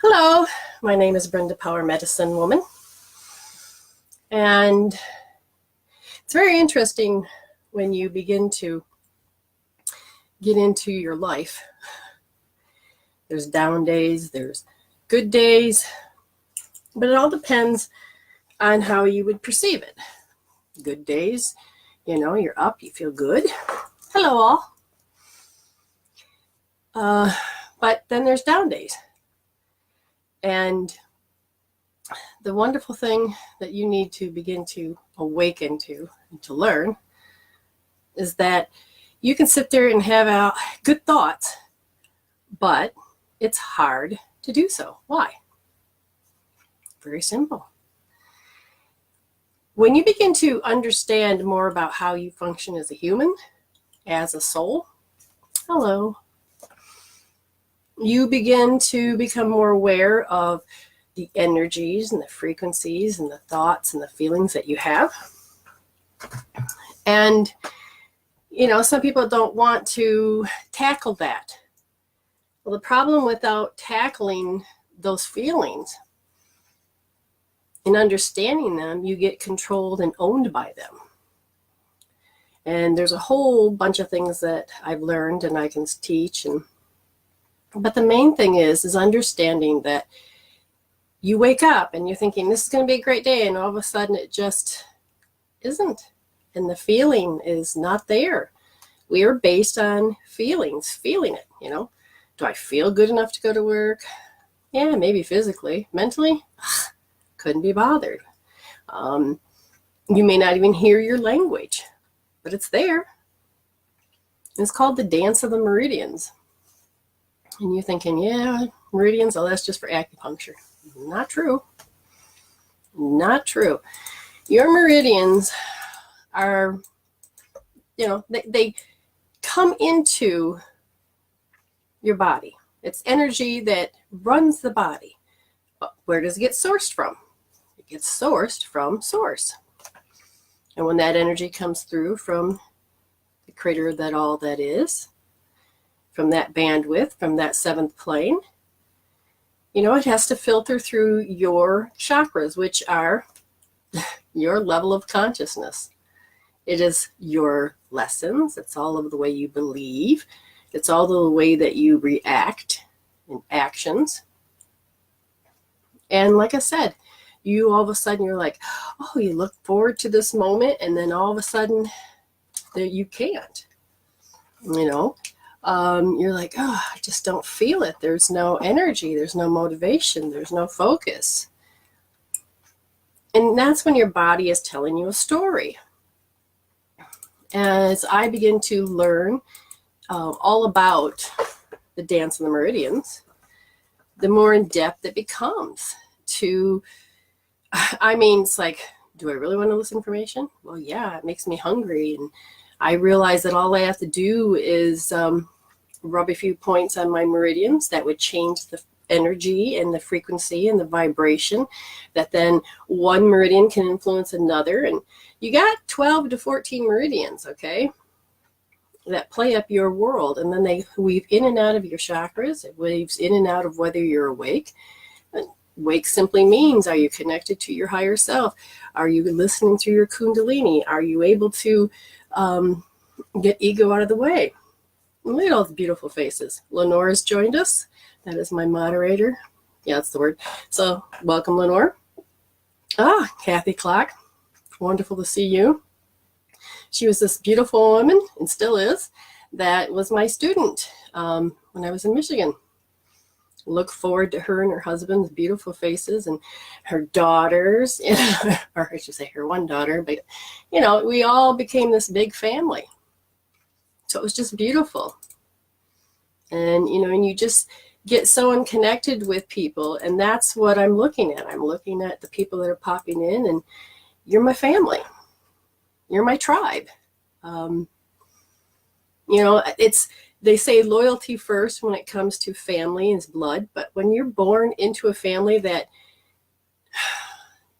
Hello, my name is Brenda, Power Medicine Woman, and it's very interesting when you begin to get into your life. There's down days, there's good days, but it all depends on how you would perceive it. Good days, you're up, you feel good. Hello all. But then there's down days. And the wonderful thing that you need to begin to awaken to and to learn is that you can sit there and have good thoughts, but it's hard to do so. Why? Very simple. When you begin to understand more about how you function as a human, as a soul, hello, you begin to become more aware of the energies and the frequencies and the thoughts and the feelings that you have. And, some people don't want to tackle that. Well, the problem without tackling those feelings and understanding them, you get controlled and owned by them. And there's a whole bunch of things that I've learned and I can teach. But the main thing is understanding that you wake up and you're thinking, this is going to be a great day. And all of a sudden it just isn't. And the feeling is not there. We are based on feelings, feeling it, Do I feel good enough to go to work? Yeah, maybe physically. Mentally, couldn't be bothered. You may not even hear your language, but it's there. It's called the dance of the meridians. And you're thinking, yeah, meridians, oh, that's just for acupuncture. Not true. Not true. Your meridians are, they come into your body. It's energy that runs the body. But where does it get sourced from? It gets sourced from source. And when that energy comes through from the creator that all that is, from that bandwidth, from that seventh plane, it has to filter through your chakras, which are your level of consciousness. It is your lessons. It's all of the way you believe. It's all the way that you react in actions. And like I said, you all of a sudden, you're like, oh, you look forward to this moment, and then all of a sudden, you can't, You're like, oh, I just don't feel it. There's no energy. There's no motivation. There's no focus. And that's when your body is telling you a story. As I begin to learn all about the dance of the meridians, the more in depth it becomes it's like, do I really want all this information? Well, yeah, it makes me hungry. And I realize that all I have to do is rub a few points on my meridians that would change the energy and the frequency and the vibration, that then one meridian can influence another. And you got 12 to 14 meridians, okay, that play up your world. And then they weave in and out of your chakras. It weaves in and out of whether you're awake. And wake simply means, are you connected to your higher self? Are you listening through your kundalini? Are you able to get ego out of the way? Look at all the beautiful faces. Lenore has joined us. That is my moderator. Yeah, that's the word. So welcome, Lenore. Kathy Clark. Wonderful to see you. She was this beautiful woman, and still is, that was my student when I was in Michigan. Look forward to her and her husband's beautiful faces and her daughters, or I should say her one daughter, but, we all became this big family. So it was just beautiful. And, and you just get so unconnected with people. And that's what I'm looking at. I'm looking at the people that are popping in, and you're my family. You're my tribe. They say loyalty first when it comes to family is blood. But when you're born into a family that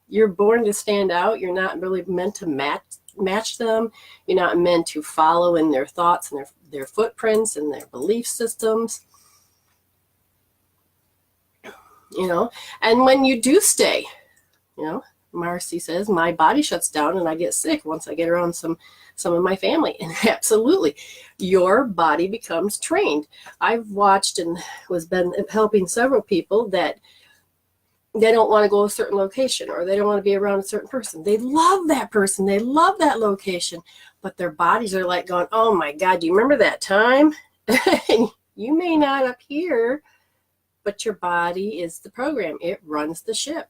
you're born to stand out, you're not really meant to match them. You're not meant to follow in their thoughts and their footprints and their belief systems. you know. And when you do stay, you know, Marcy says, my body shuts down and I get sick once I get around some of my family. And absolutely, your body becomes trained. I've watched and been helping several people that they don't want to go to a certain location, or they don't want to be around a certain person. They love that person. They love that location. But their bodies are like going, oh my God, do you remember that time? You may not appear, but your body is the program. It runs the ship.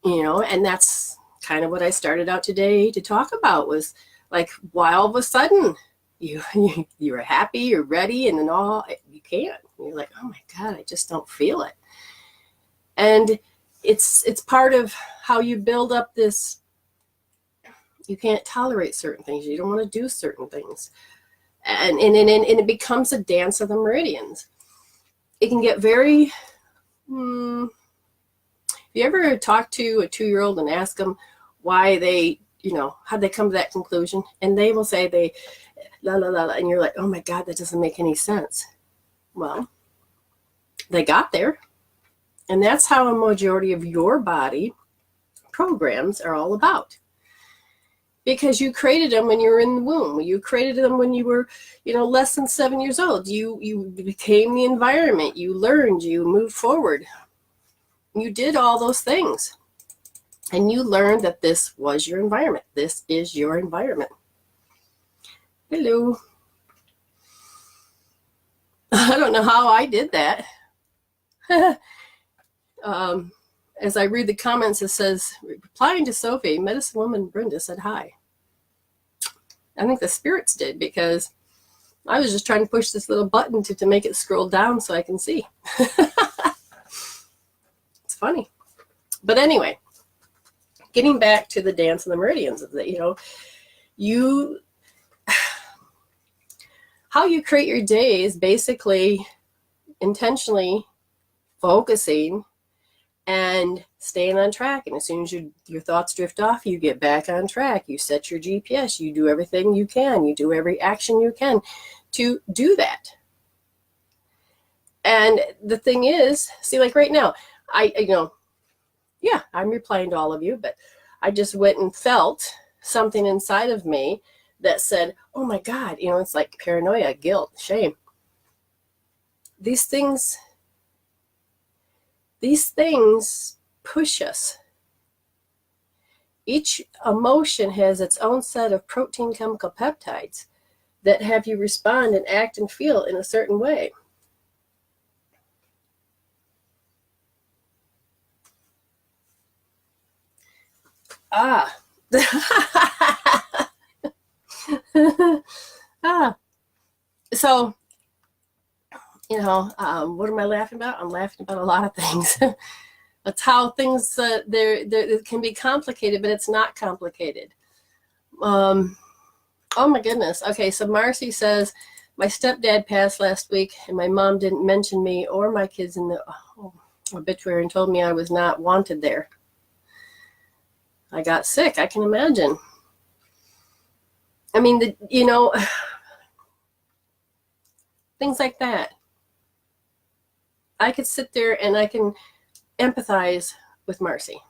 You know, and that's kind of what I started out today to talk about, was like, why all of a sudden you're happy, you're ready, and then all you can't. You're like, oh my God, I just don't feel it. And it's part of how you build up this. You can't tolerate certain things. You don't want to do certain things. And it becomes a dance of the meridians. It can get very, if you ever talk to a 2-year-old and ask them why they, you know, how'd they come to that conclusion? And they will say they, la, la, la, la, and you're like, oh my God, that doesn't make any sense. Well, they got there. And that's how a majority of your body programs are all about. Because you created them when you were in the womb. You created them when you were, you know, less than 7 years old. You became the environment. You learned. You moved forward. You did all those things. And you learned that this was your environment. This is your environment. Hello. I don't know how I did that. As I read the comments, it says, replying to Sophie, medicine woman Brenda said hi. I think the spirits did, because I was just trying to push this little button to make it scroll down so I can see. It's funny. But anyway, getting back to the dance of the meridians, you know, how you create your day is basically intentionally focusing and staying on track. And as soon as your thoughts drift off, you get back on track. You set your GPS. You do everything you can. You do every action you can to do that. And the thing is, see, like right now, I'm replying to all of you, but I just went and felt something inside of me that said, oh my God, you know, it's like paranoia, guilt, shame. These things push us. Each emotion has its own set of protein chemical peptides that have you respond and act and feel in a certain way. So, you know, what am I laughing about? I'm laughing about a lot of things. That's how things, it can be complicated, but it's not complicated. Oh my goodness. Okay, so Marcy says, my stepdad passed last week and my mom didn't mention me or my kids in the obituary and told me I was not wanted there. I got sick, I can imagine. I mean, things like that. I could sit there and I can empathize with Marcy.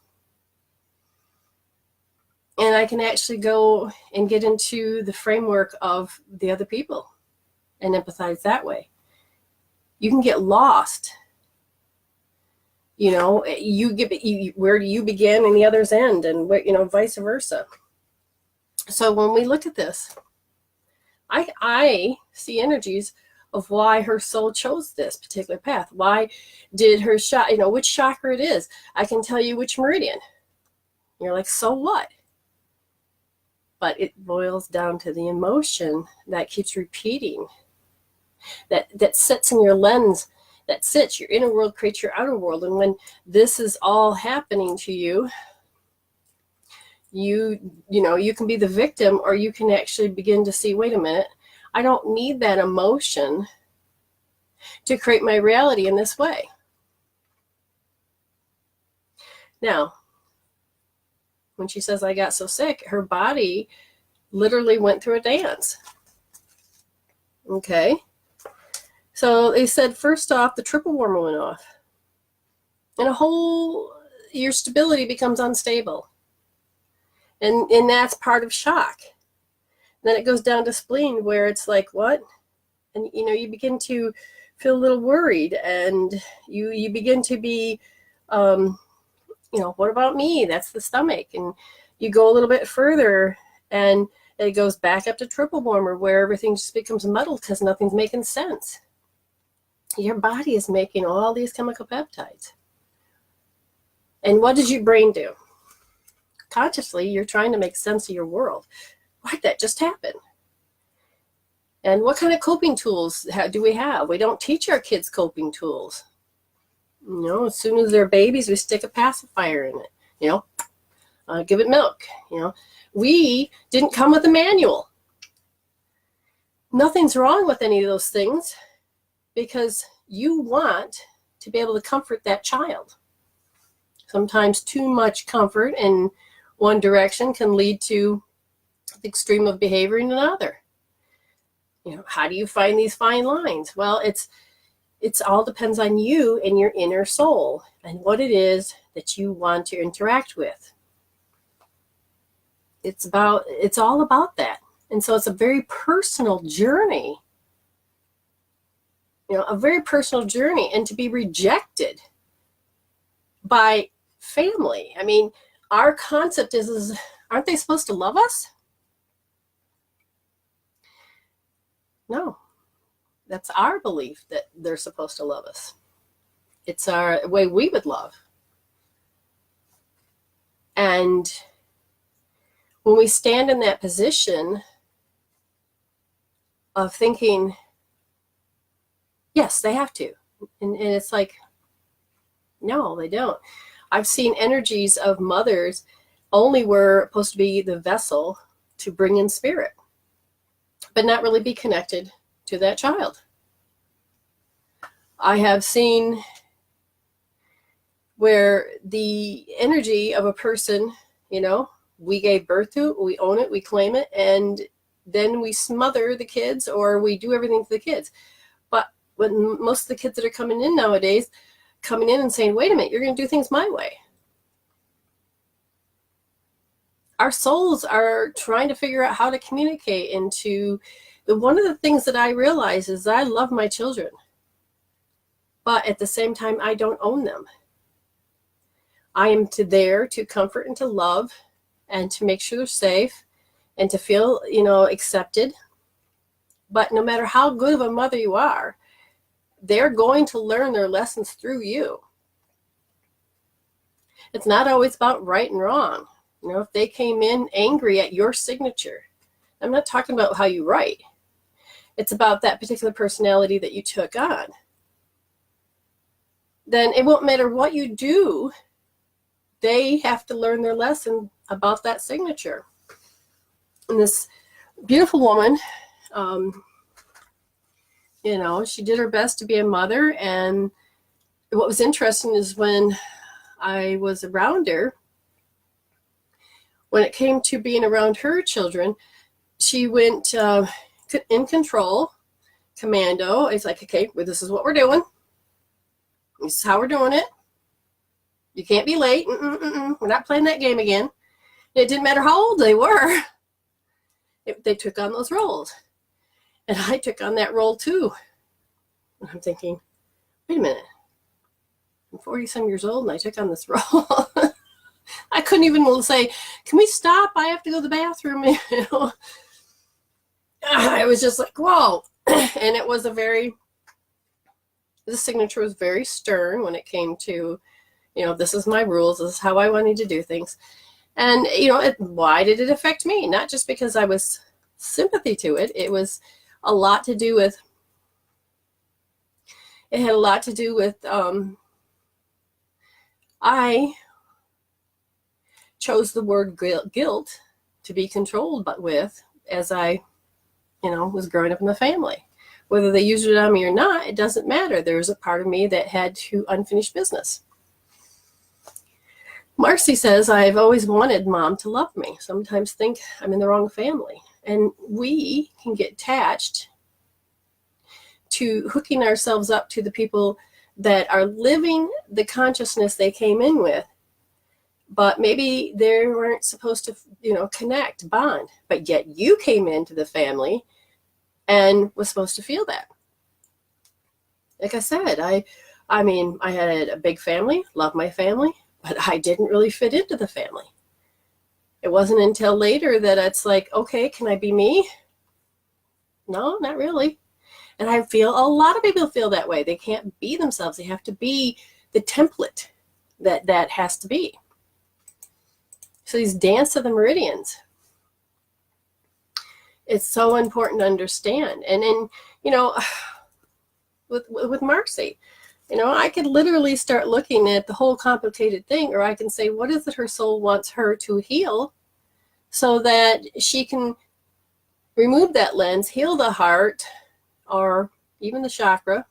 And I can actually go and get into the framework of the other people and empathize that way. You can get lost. You know, where do you begin and the others end, and vice versa. So when we look at this, I see energies of why her soul chose this particular path. Why did her which chakra it is. I can tell you which meridian. You're like, so what? But it boils down to the emotion that keeps repeating, that sits in your lens, that sits, your inner world creates your outer world. And when this is all happening to you, you can be the victim, or you can actually begin to see, wait a minute, I don't need that emotion to create my reality in this way. Now, when she says I got so sick, her body literally went through a dance. Okay. So they said, first off, the triple warmer went off. And your stability becomes unstable. And that's part of shock. Then it goes down to spleen, where it's like, what? And, you begin to feel a little worried, and you begin to be, what about me? That's the stomach. And you go a little bit further, and it goes back up to triple warmer, where everything just becomes muddled because nothing's making sense. Your body is making all these chemical peptides. And what does your brain do? Consciously, you're trying to make sense of your world. Why'd that just happen? And what kind of coping tools do we have? We don't teach our kids coping tools. As soon as they're babies, we stick a pacifier in it. Give it milk. We didn't come with a manual. Nothing's wrong with any of those things, because you want to be able to comfort that child. Sometimes too much comfort in one direction can lead to the extreme of behavior in another. How do you find these fine lines? Well, it's all depends on you and your inner soul and what it is that you want to interact with. It's all about that. And so it's a very personal journey. A very personal journey. And to be rejected by family. I mean, our concept is aren't they supposed to love us? No. That's our belief that they're supposed to love us. It's our way we would love. And when we stand in that position of thinking, yes, they have to. And it's like, no, they don't. I've seen energies of mothers only were supposed to be the vessel to bring in spirit, but not really be connected to that child. I have seen where the energy of a person, we gave birth to it, we own it, we claim it, and then we smother the kids, or we do everything to the kids. But when most of the kids that are coming in nowadays, coming in and saying, wait a minute, you're going to do things my way. Our souls are trying to figure out how to communicate one of the things that I realize is I love my children, but at the same time, I don't own them. I am there to comfort and to love and to make sure they're safe and to feel, accepted. But no matter how good of a mother you are, they're going to learn their lessons through you. It's not always about right and wrong. If they came in angry at your signature, I'm not talking about how you write. It's about that particular personality that you took on. Then it won't matter what you do. They have to learn their lesson about that signature. And this beautiful woman, she did her best to be a mother. And what was interesting is when I was around her, when it came to being around her children, she went in control, commando. It's like, okay, well, this is what we're doing. This is how we're doing it. You can't be late. We're not playing that game again. It didn't matter how old they were. They took on those roles. And I took on that role too. And I'm thinking, wait a minute. I'm 40-some years old and I took on this role. I couldn't even say, can we stop? I have to go to the bathroom. I was just like, whoa. And it was the signature was very stern when it came to, this is my rules. This is how I wanted to do things. And, why did it affect me? Not just because I was sympathy to it. It was a lot to do with, I chose the word guilt to be controlled with as I, was growing up in the family. Whether they used it on me or not, it doesn't matter. There was a part of me that had to unfinished business. Marcy says, I've always wanted mom to love me. Sometimes think I'm in the wrong family. And we can get attached to hooking ourselves up to the people that are living the consciousness they came in with, but maybe they weren't supposed to, connect, bond, but yet you came into the family and was supposed to feel that. Like I said, I mean, I had a big family, love my family, but I didn't really fit into the family. It wasn't until later that it's like, okay, can I be me? No, not really. And I feel a lot of people feel that way. They can't be themselves. They have to be the template that has to be. So these dance of the meridians, it's so important to understand. And then, with Marcy, I could literally start looking at the whole complicated thing, or I can say, what is it her soul wants her to heal so that she can remove that lens, heal the heart, or even the chakra.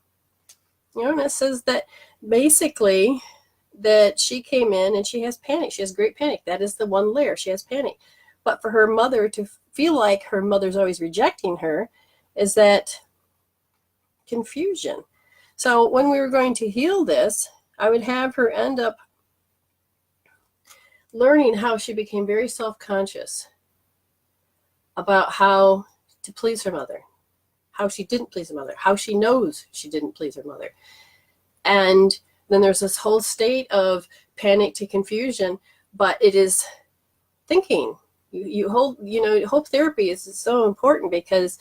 And it says that basically that she came in and she has panic. She has great panic. That is the one layer. She has panic. But for her mother to feel like her mother's always rejecting her is that confusion. So when we were going to heal this, I would have her end up learning how she became very self-conscious about how to please her mother, how she didn't please her mother, how she knows she didn't please her mother. And then there's this whole state of panic to confusion, but it is thinking. Hope therapy is so important, because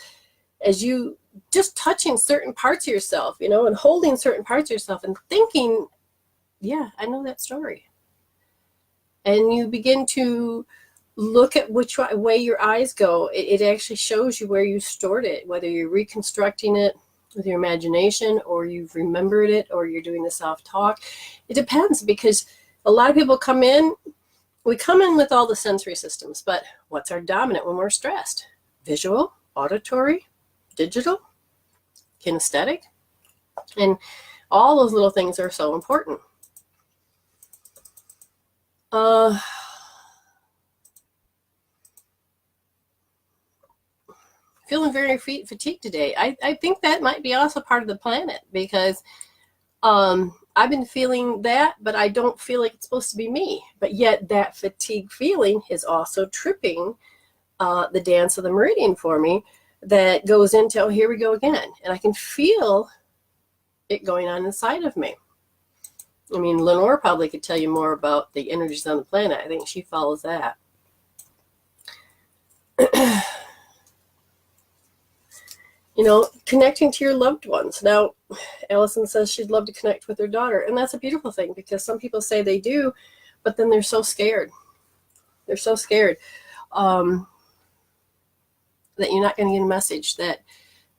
as you just touching certain parts of yourself, and holding certain parts of yourself and thinking, yeah, I know that story. And you begin to look at which way your eyes go. It actually shows you where you stored it, whether you're reconstructing it with your imagination, or you've remembered it, or you're doing the self-talk. It depends, because a lot of people we come in with all the sensory systems, but what's our dominant when we're stressed? Visual, auditory, digital, kinesthetic, and all those little things are so important. Feeling very fatigued today. I think that might be also part of the planet, because I've been feeling that, but I don't feel like it's supposed to be me. But yet that fatigue feeling is also tripping the dance of the meridian for me, that goes into, oh, here we go again. And I can feel it going on inside of me. I mean, Lenore probably could tell you more about the energies on the planet. I think she follows that. Connecting to your loved ones. Now, Allison says she'd love to connect with her daughter. And that's a beautiful thing, because some people say they do, but then they're so scared. They're so scared that you're not going to get a message, that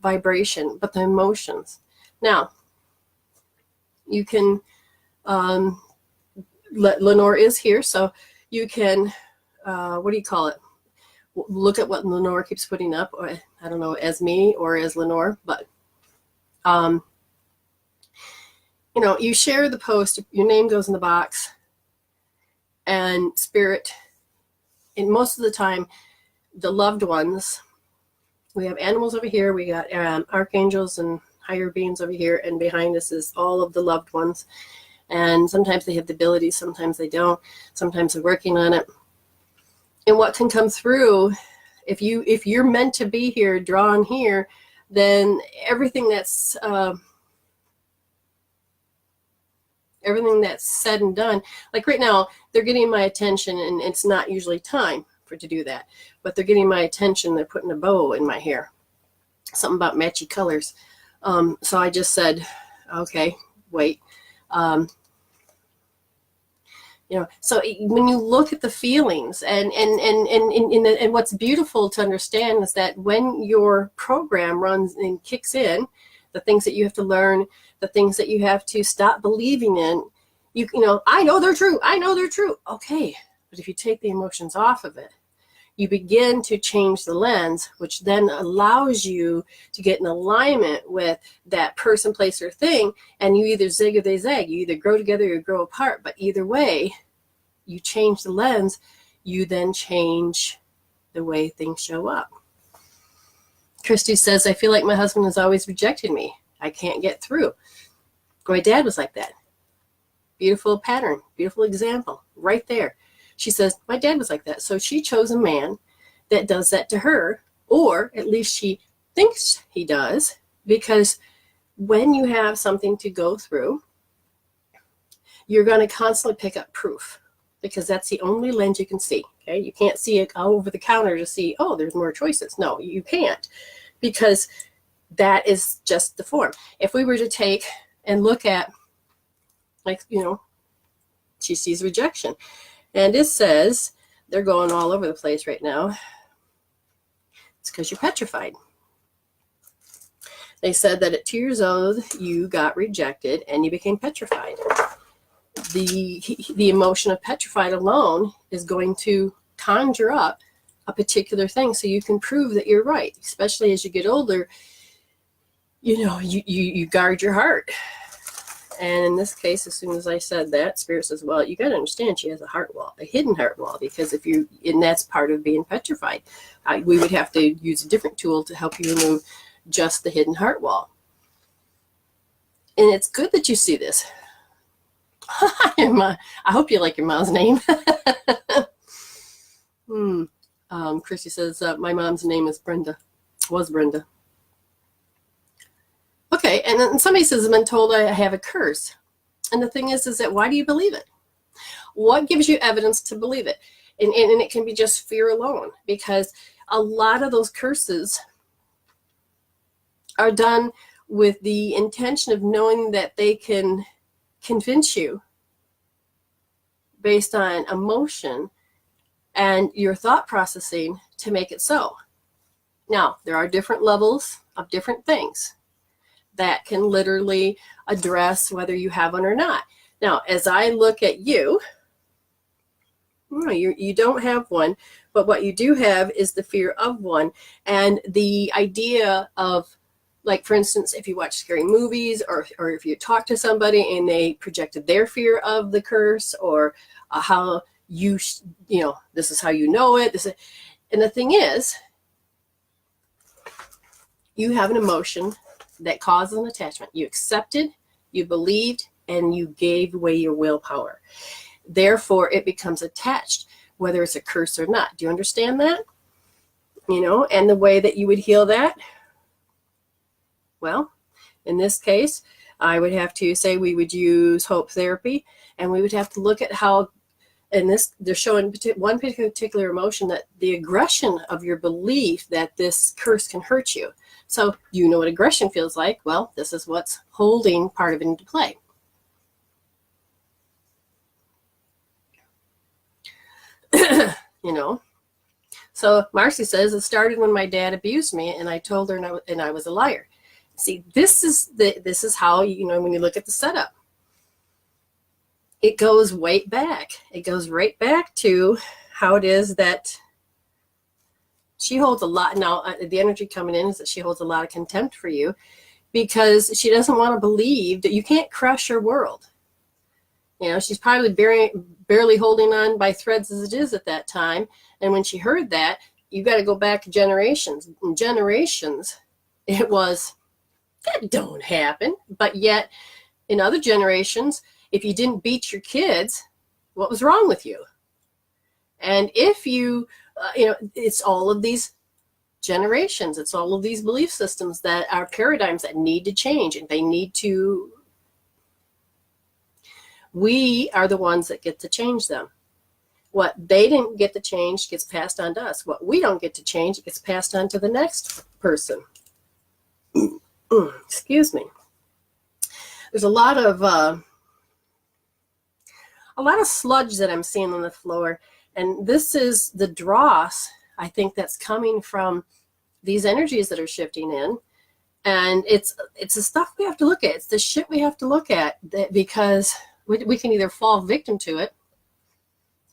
vibration, but the emotions. Now, you can, Lenore is here, so you can, what do you call it? Look at what Lenore keeps putting up, or I don't know, as me or as Lenore, but you share the post, your name goes in the box, and spirit, and most of the time the loved ones, we have animals over here, we got archangels and higher beings over here, and behind us is all of the loved ones. And sometimes they have the ability, sometimes they don't, sometimes they're working on it. And what can come through, if you're meant to be here, drawn here, then everything that's said and done, like right now, they're getting my attention, and it's not usually time to do that, but they're getting my attention. They're putting a bow in my hair, something about matchy colors. So I just said, okay, wait. So when you look at the feelings, and what's beautiful to understand is that when your program runs and kicks in, the things that you have to learn, the things that you have to stop believing in, I know they're true. I know they're true. Okay. But if you take the emotions off of it, you begin to change the lens, which then allows you to get in alignment with that person, place, or thing. And you either zig or they zag. You either grow together or you grow apart. But either way, you change the lens, you then change the way things show up. Christy says, I feel like my husband has always rejected me. I can't get through. My dad was like that. Beautiful pattern, beautiful example right there. She says, my dad was like that. So she chose a man that does that to her, or at least she thinks he does, because when you have something to go through, you're going to constantly pick up proof, because that's the only lens you can see. Okay, you can't see it over the counter to see, oh, there's more choices. No, you can't, because that is just the form. If we were to take and look at, like, she sees rejection, and it says, they're going all over the place right now. It's because you're petrified. They said that at 2 years old, you got rejected and you became petrified. The emotion of petrified alone is going to conjure up a particular thing so you can prove that you're right. Especially as you get older, you guard your heart. And in this case, as soon as I said that, Spirit says, well, you got to understand she has a heart wall, a hidden heart wall, because and that's part of being petrified. We would have to use a different tool to help you remove just the hidden heart wall. And it's good that you see this. I hope you like your mom's name. Christy says, my mom's name is Brenda. Was Brenda. Okay, and then somebody says, I've been told I have a curse. And the thing is that why do you believe it? What gives you evidence to believe it? And it can be just fear alone, because a lot of those curses are done with the intention of knowing that they can convince you based on emotion and your thought processing to make it so. Now, there are different levels of different things that can literally address whether you have one or not. Now, as I look at you don't have one, but what you do have is the fear of one, and the idea of, like, for instance, if you watch scary movies, or if you talk to somebody and they projected their fear of the curse, or how this is how you know it. And the thing is, you have an emotion that causes an attachment. You accepted, you believed, and you gave away your willpower. Therefore, it becomes attached, whether it's a curse or not. Do you understand that? And the way that you would heal that? Well, in this case, I would have to say we would use hope therapy, and we would have to look at how, they're showing one particular emotion, that the aggression of your belief that this curse can hurt you. So you know what aggression feels like. Well, this is what's holding part of it into play. So Marcy says, it started when my dad abused me, and I told her and I was a liar. See, this is how, when you look at the setup, it goes way back. It goes right back to how it is that she holds a lot. Now, the energy coming in is that she holds a lot of contempt for you, because she doesn't want to believe that you can't crush her world. She's probably barely holding on by threads as it is at that time. And when she heard that, you got to go back generations and generations. It was, that don't happen. But yet, in other generations, if you didn't beat your kids, what was wrong with you? And if you, it's all of these generations. It's all of these belief systems that are paradigms that need to change, and they need to. We are the ones that get to change them. What they didn't get to change gets passed on to us. What we don't get to change gets passed on to the next person. Excuse me. There's a lot of sludge that I'm seeing on the floor, and this is the dross, I think, that's coming from these energies that are shifting in. And it's the stuff we have to look at. It's the shit we have to look at, because we can either fall victim to it,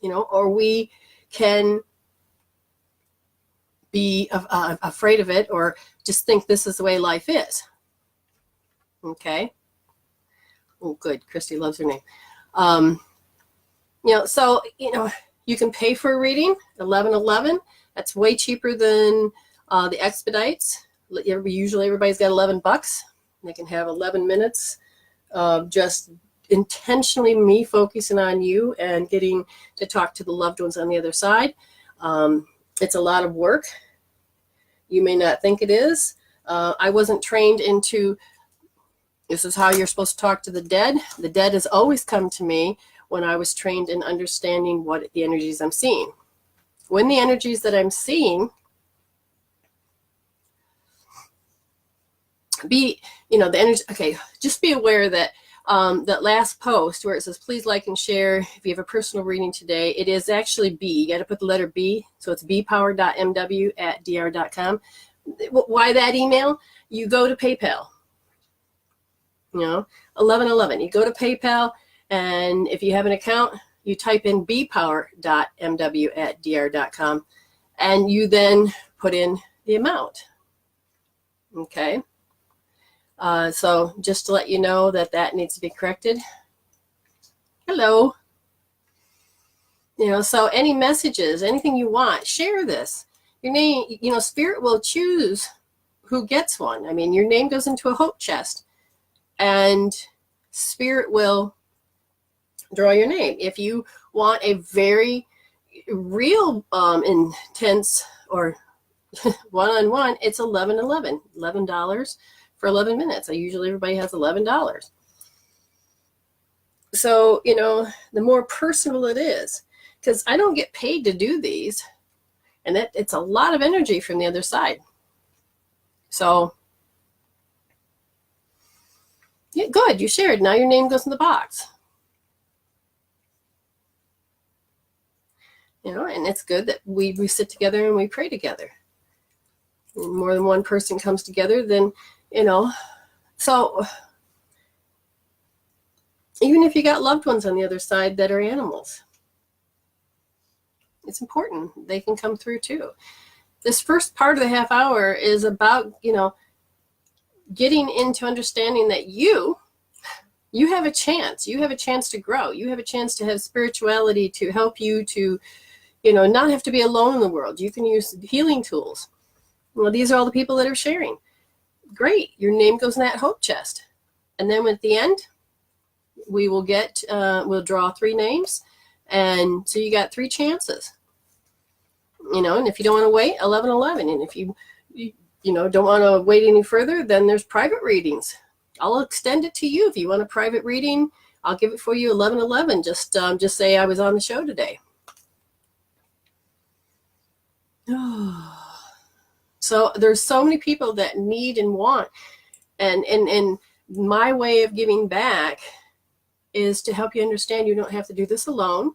or we can be afraid of it, or just think this is the way life is. Okay. Oh, good. Christy loves her name. So you can pay for a reading, $11.11. That's way cheaper than the expedites. Usually everybody's got $11. They can have 11 minutes of just intentionally me focusing on you and getting to talk to the loved ones on the other side. It's a lot of work. You may not think it is. I wasn't trained into this is how you're supposed to talk to the dead. The dead has always come to me when I was trained in understanding what the energies I'm seeing. When the energies that I'm seeing the energy, okay, just be aware that that last post where it says, please like and share if you have a personal reading today, it is actually B. You got to put the letter B. So it's bpower.mw@dr.com. Why that email? You go to PayPal, 1111. You go to PayPal, and if you have an account, you type in bpower.mw@dr.com, and you then put in the amount. Okay. So just to let you know that needs to be corrected. Hello. So any messages, anything you want, share this. Your name, Spirit will choose who gets one. I mean, your name goes into a hope chest, and Spirit will draw your name. If you want a very real, intense or one-on-one, it's $11.11. $11 for 11 minutes. Usually everybody has $11. So, the more personal it is, because I don't get paid to do these, and it's a lot of energy from the other side. So, yeah, good. You shared. Now your name goes in the box. And it's good that we sit together and we pray together. And more than one person comes together, then, so even if you got loved ones on the other side that are animals, it's important. They can come through too. This first part of the half hour is about, getting into understanding that you have a chance. You have a chance to grow. You have a chance to have spirituality to help you to, not have to be alone in the world. You can use healing tools. Well, these are all the people that are sharing. Great. Your name goes in that hope chest. And then at the end, we will we'll draw 3 names. And so you got 3 chances. And if you don't want to wait, 1111. And if you don't want to wait any further, then there's private readings. I'll extend it to you. If you want a private reading, I'll give it for you 1111. Just say I was on the show today. So there's so many people that need and want, and my way of giving back is to help you understand you don't have to do this alone,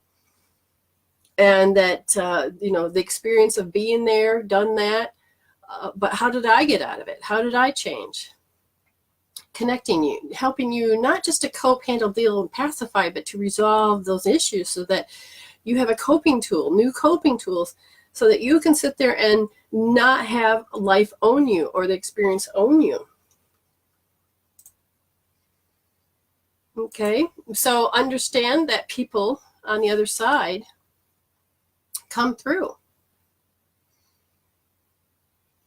and that the experience of being there, done that, but how did I get out of it? How did I change? Connecting you, helping you not just to cope, handle, deal, and pacify, but to resolve those issues so that you have a coping tool, new coping tools, so that you can sit there and not have life own you or the experience own you. Okay, so understand that people on the other side come through.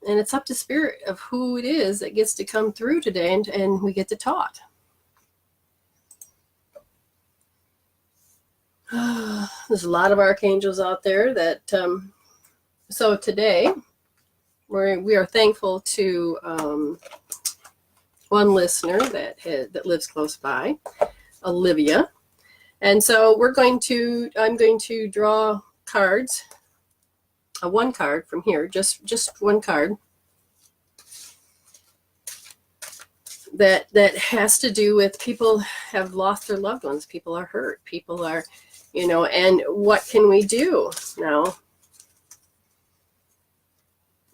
And it's up to Spirit of who it is that gets to come through today, and we get to talk. There's a lot of archangels out there that, so today we are thankful to one listener that lives close by, Olivia. And so I'm going to draw cards, one card from here, just one card that has to do with people have lost their loved ones. People are hurt. People are, and what can we do now?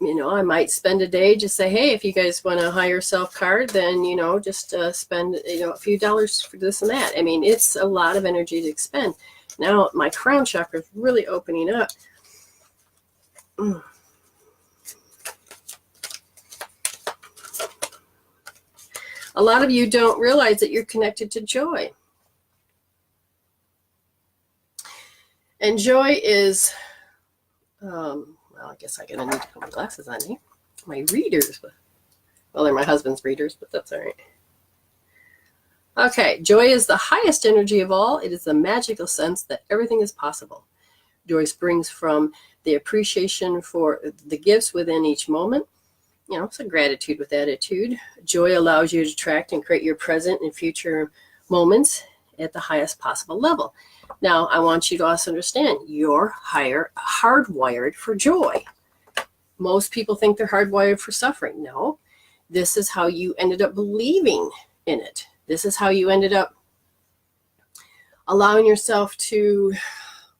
I might spend a day, just say, hey, if you guys want a higher self card, then, just spend, a few dollars for this and that. I mean, it's a lot of energy to expend. Now my crown chakra is really opening up. A lot of you don't realize that you're connected to joy. And joy is, well, I guess I'm going to need to put my glasses on here. My readers. Well, they're my husband's readers, but that's all right. Okay, joy is the highest energy of all. It is the magical sense that everything is possible. Joy springs from the appreciation for the gifts within each moment. So gratitude with attitude. Joy allows you to attract and create your present and future moments at the highest possible level. Now, I want you to also understand you're hardwired for joy. Most people think they're hardwired for suffering. No, this is how you ended up believing in it. This is how you ended up allowing yourself to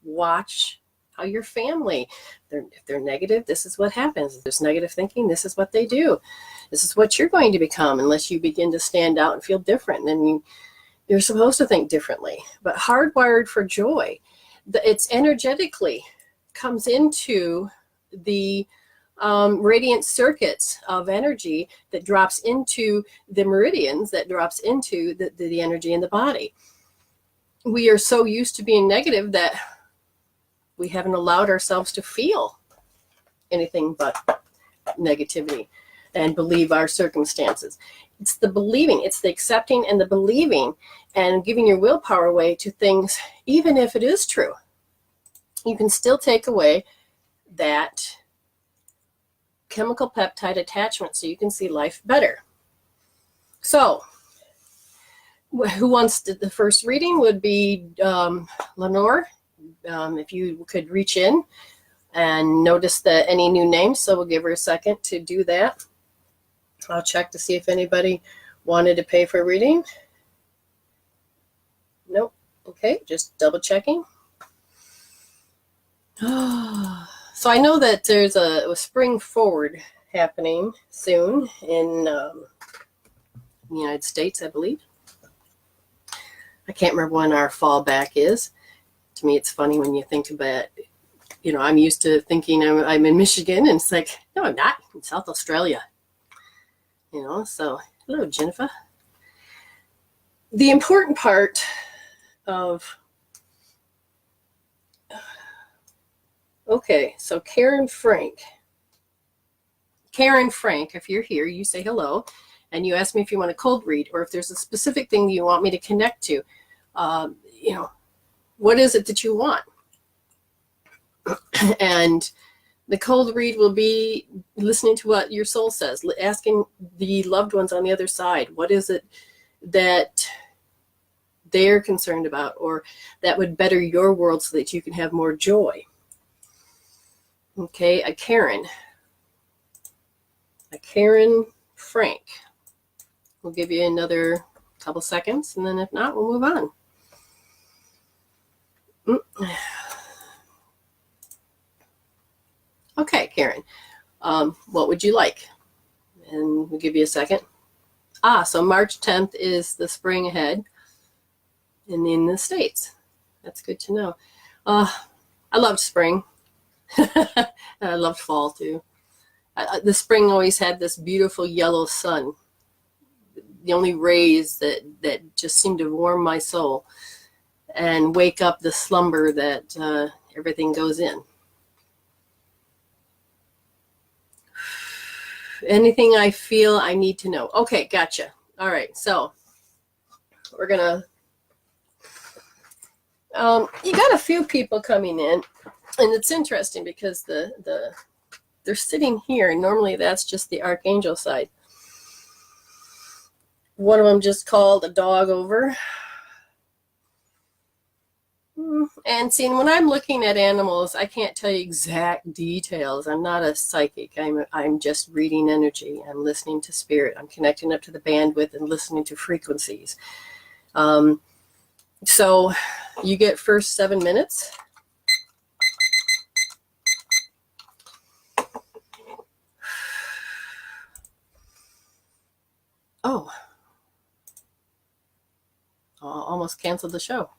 watch how your family, if they're negative, this is what happens. If there's negative thinking, this is what they do. This is what you're going to become unless you begin to stand out and feel different. And you're supposed to think differently. But hardwired for joy, it's energetically comes into the radiant circuits of energy that drops into the meridians, that drops into the energy in the body. We are so used to being negative that we haven't allowed ourselves to feel anything but negativity and believe our circumstances. It's the believing, it's the accepting and the believing and giving your willpower away to things, even if it is true. You can still take away that chemical peptide attachment so you can see life better. So, who wants the first reading would be Lenore. If you could reach in and notice any new names, so we'll give her a second to do that. I'll check to see if anybody wanted to pay for a reading. Nope. Okay, just double checking. So I know that there's a spring forward happening soon in the United States, I believe. I can't remember when our fall back is. To me, it's funny when you think about, I'm used to thinking I'm in Michigan, and it's like, no, I'm not. I'm in South Australia. So hello, Jennifer. The important part of, okay, so Karen Frank, if you're here, you say hello, and you ask me if you want a cold read, or if there's a specific thing you want me to connect to. What is it that you want? And the cold read will be listening to what your soul says, asking the loved ones on the other side, what is it that they're concerned about, or that would better your world so that you can have more joy. Okay, a Karen Frank. We'll give you another couple seconds, and then if not, we'll move on. Okay, Karen, what would you like? And we'll give you a second. So March 10th is the spring ahead in the States. That's good to know. I loved spring. I loved fall too. The spring always had this beautiful yellow sun. The only rays that just seemed to warm my soul and wake up the slumber that everything goes in. Anything I feel I need to know. Okay, gotcha. All right, so we're gonna. You got a few people coming in, and it's interesting because they're sitting here. Normally, that's just the archangel side. One of them just called a dog over. And see, when I'm looking at animals, I can't tell you exact details. I'm not a psychic. I'm just reading energy. I'm listening to spirit. I'm connecting up to the bandwidth and listening to frequencies. So you get first 7 minutes. Oh, almost canceled the show.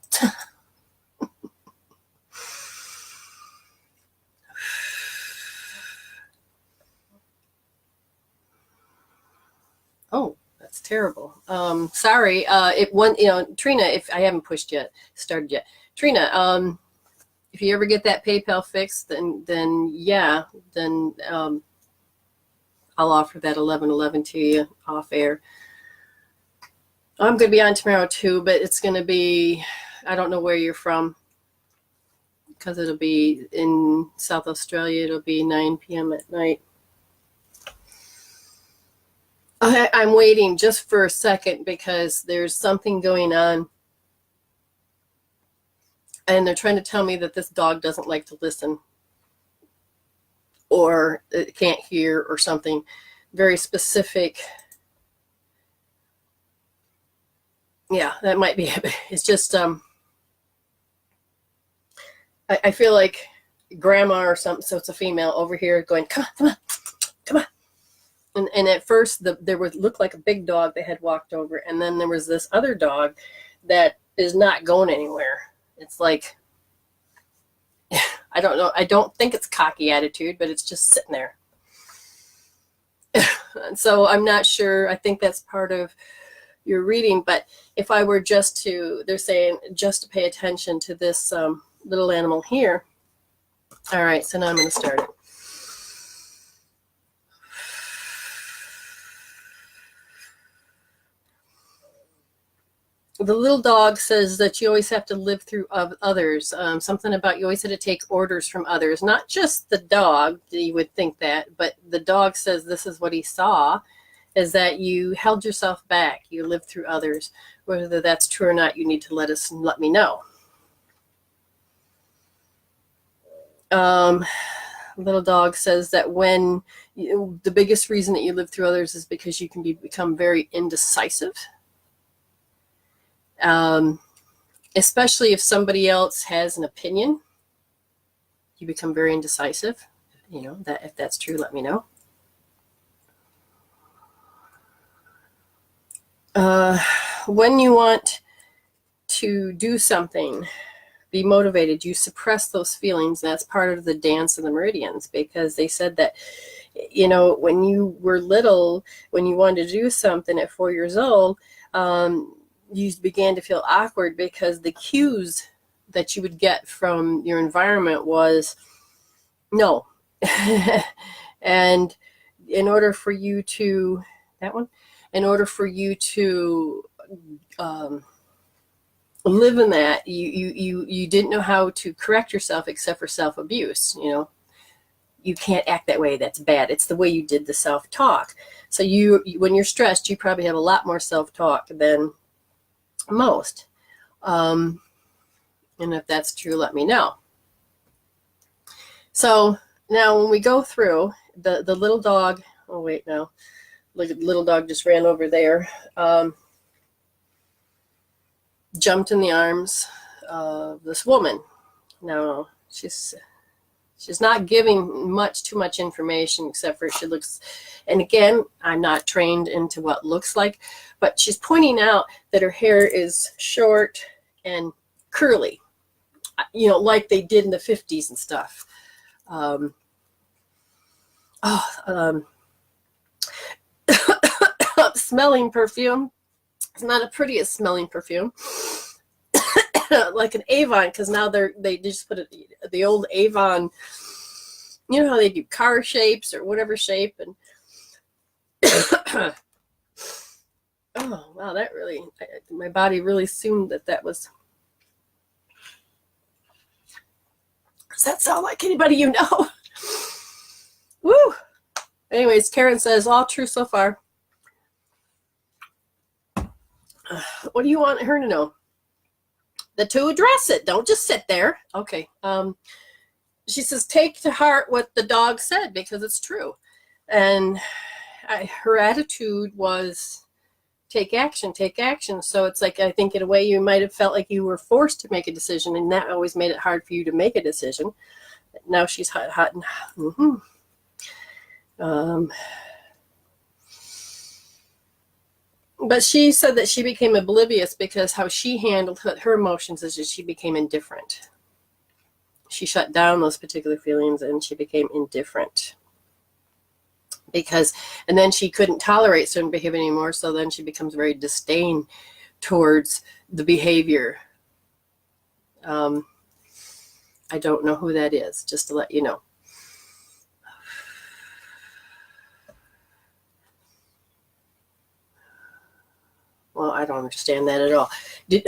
Oh, that's terrible. Sorry. Trina, if I haven't started yet. Trina, if you ever get that PayPal fixed, then I'll offer that 1111 to you off air. I'm going to be on tomorrow too, but it's going to be, I don't know where you're from, because it'll be in South Australia. It'll be 9 p.m. at night. I'm waiting just for a second because there's something going on. And they're trying to tell me that this dog doesn't like to listen, or it can't hear, or something very specific. Yeah, that might be it. It's just, I feel like grandma or something, so it's a female over here going, come on, come on, come on. And at first, there would look like a big dog that had walked over, and then there was this other dog that is not going anywhere. It's like, I don't know. I don't think it's cocky attitude, but it's just sitting there. And so I'm not sure. I think that's part of your reading. But if I were just to, they're saying just to pay attention to this little animal here. All right, so now I'm going to start it. The little dog says that you always have to live through others. Something about you always had to take orders from others. Not just the dog, you would think that, but the dog says this is what he saw, is that you held yourself back. You lived through others. Whether that's true or not, you need to let me know. Little dog says that when the biggest reason that you live through others is because you can become very indecisive. Especially if somebody else has an opinion, you become very indecisive. You know, that if that's true, let me know. When you want to do something, be motivated, you suppress those feelings. That's part of the dance of the meridians, because they said that, you know, when you were little, when you wanted to do something at 4 years old, you began to feel awkward because the cues that you would get from your environment was no. And in order for you to, in order for you to live in that, you didn't know how to correct yourself except for self-abuse. You know, you can't act that way. That's bad. It's the way you did the self-talk. So when you're stressed, you probably have a lot more self-talk than most. And if that's true, let me know. So now when we go through the little dog, oh wait, no, look at the little dog just ran over there, jumped in the arms of this woman. Now she's not giving too much information, except for she looks, and again, I'm not trained into what looks like, but she's pointing out that her hair is short and curly, you know, like they did in the 50s and stuff. Smelling perfume. It's not the prettiest smelling perfume. Like an Avon, because now they just put the old Avon, you know how they do car shapes or whatever shape, and oh wow, that really, my body really assumed that was. Does that sound like anybody you know? Woo. Anyways, Karen says all true so far. What do you want her to know? To address it. Don't just sit there. Okay. She says, take to heart what the dog said, because it's true. And her attitude was take action, take action. So it's like, I think in a way you might have felt like you were forced to make a decision, and that always made it hard for you to make a decision. Now she's hot and but she said that she became oblivious because how she handled her emotions is just she became indifferent. She shut down those particular feelings and she became indifferent. And then she couldn't tolerate certain behavior anymore, so then she becomes very disdain towards the behavior. I don't know who that is, just to let you know. Well, I don't understand that at all.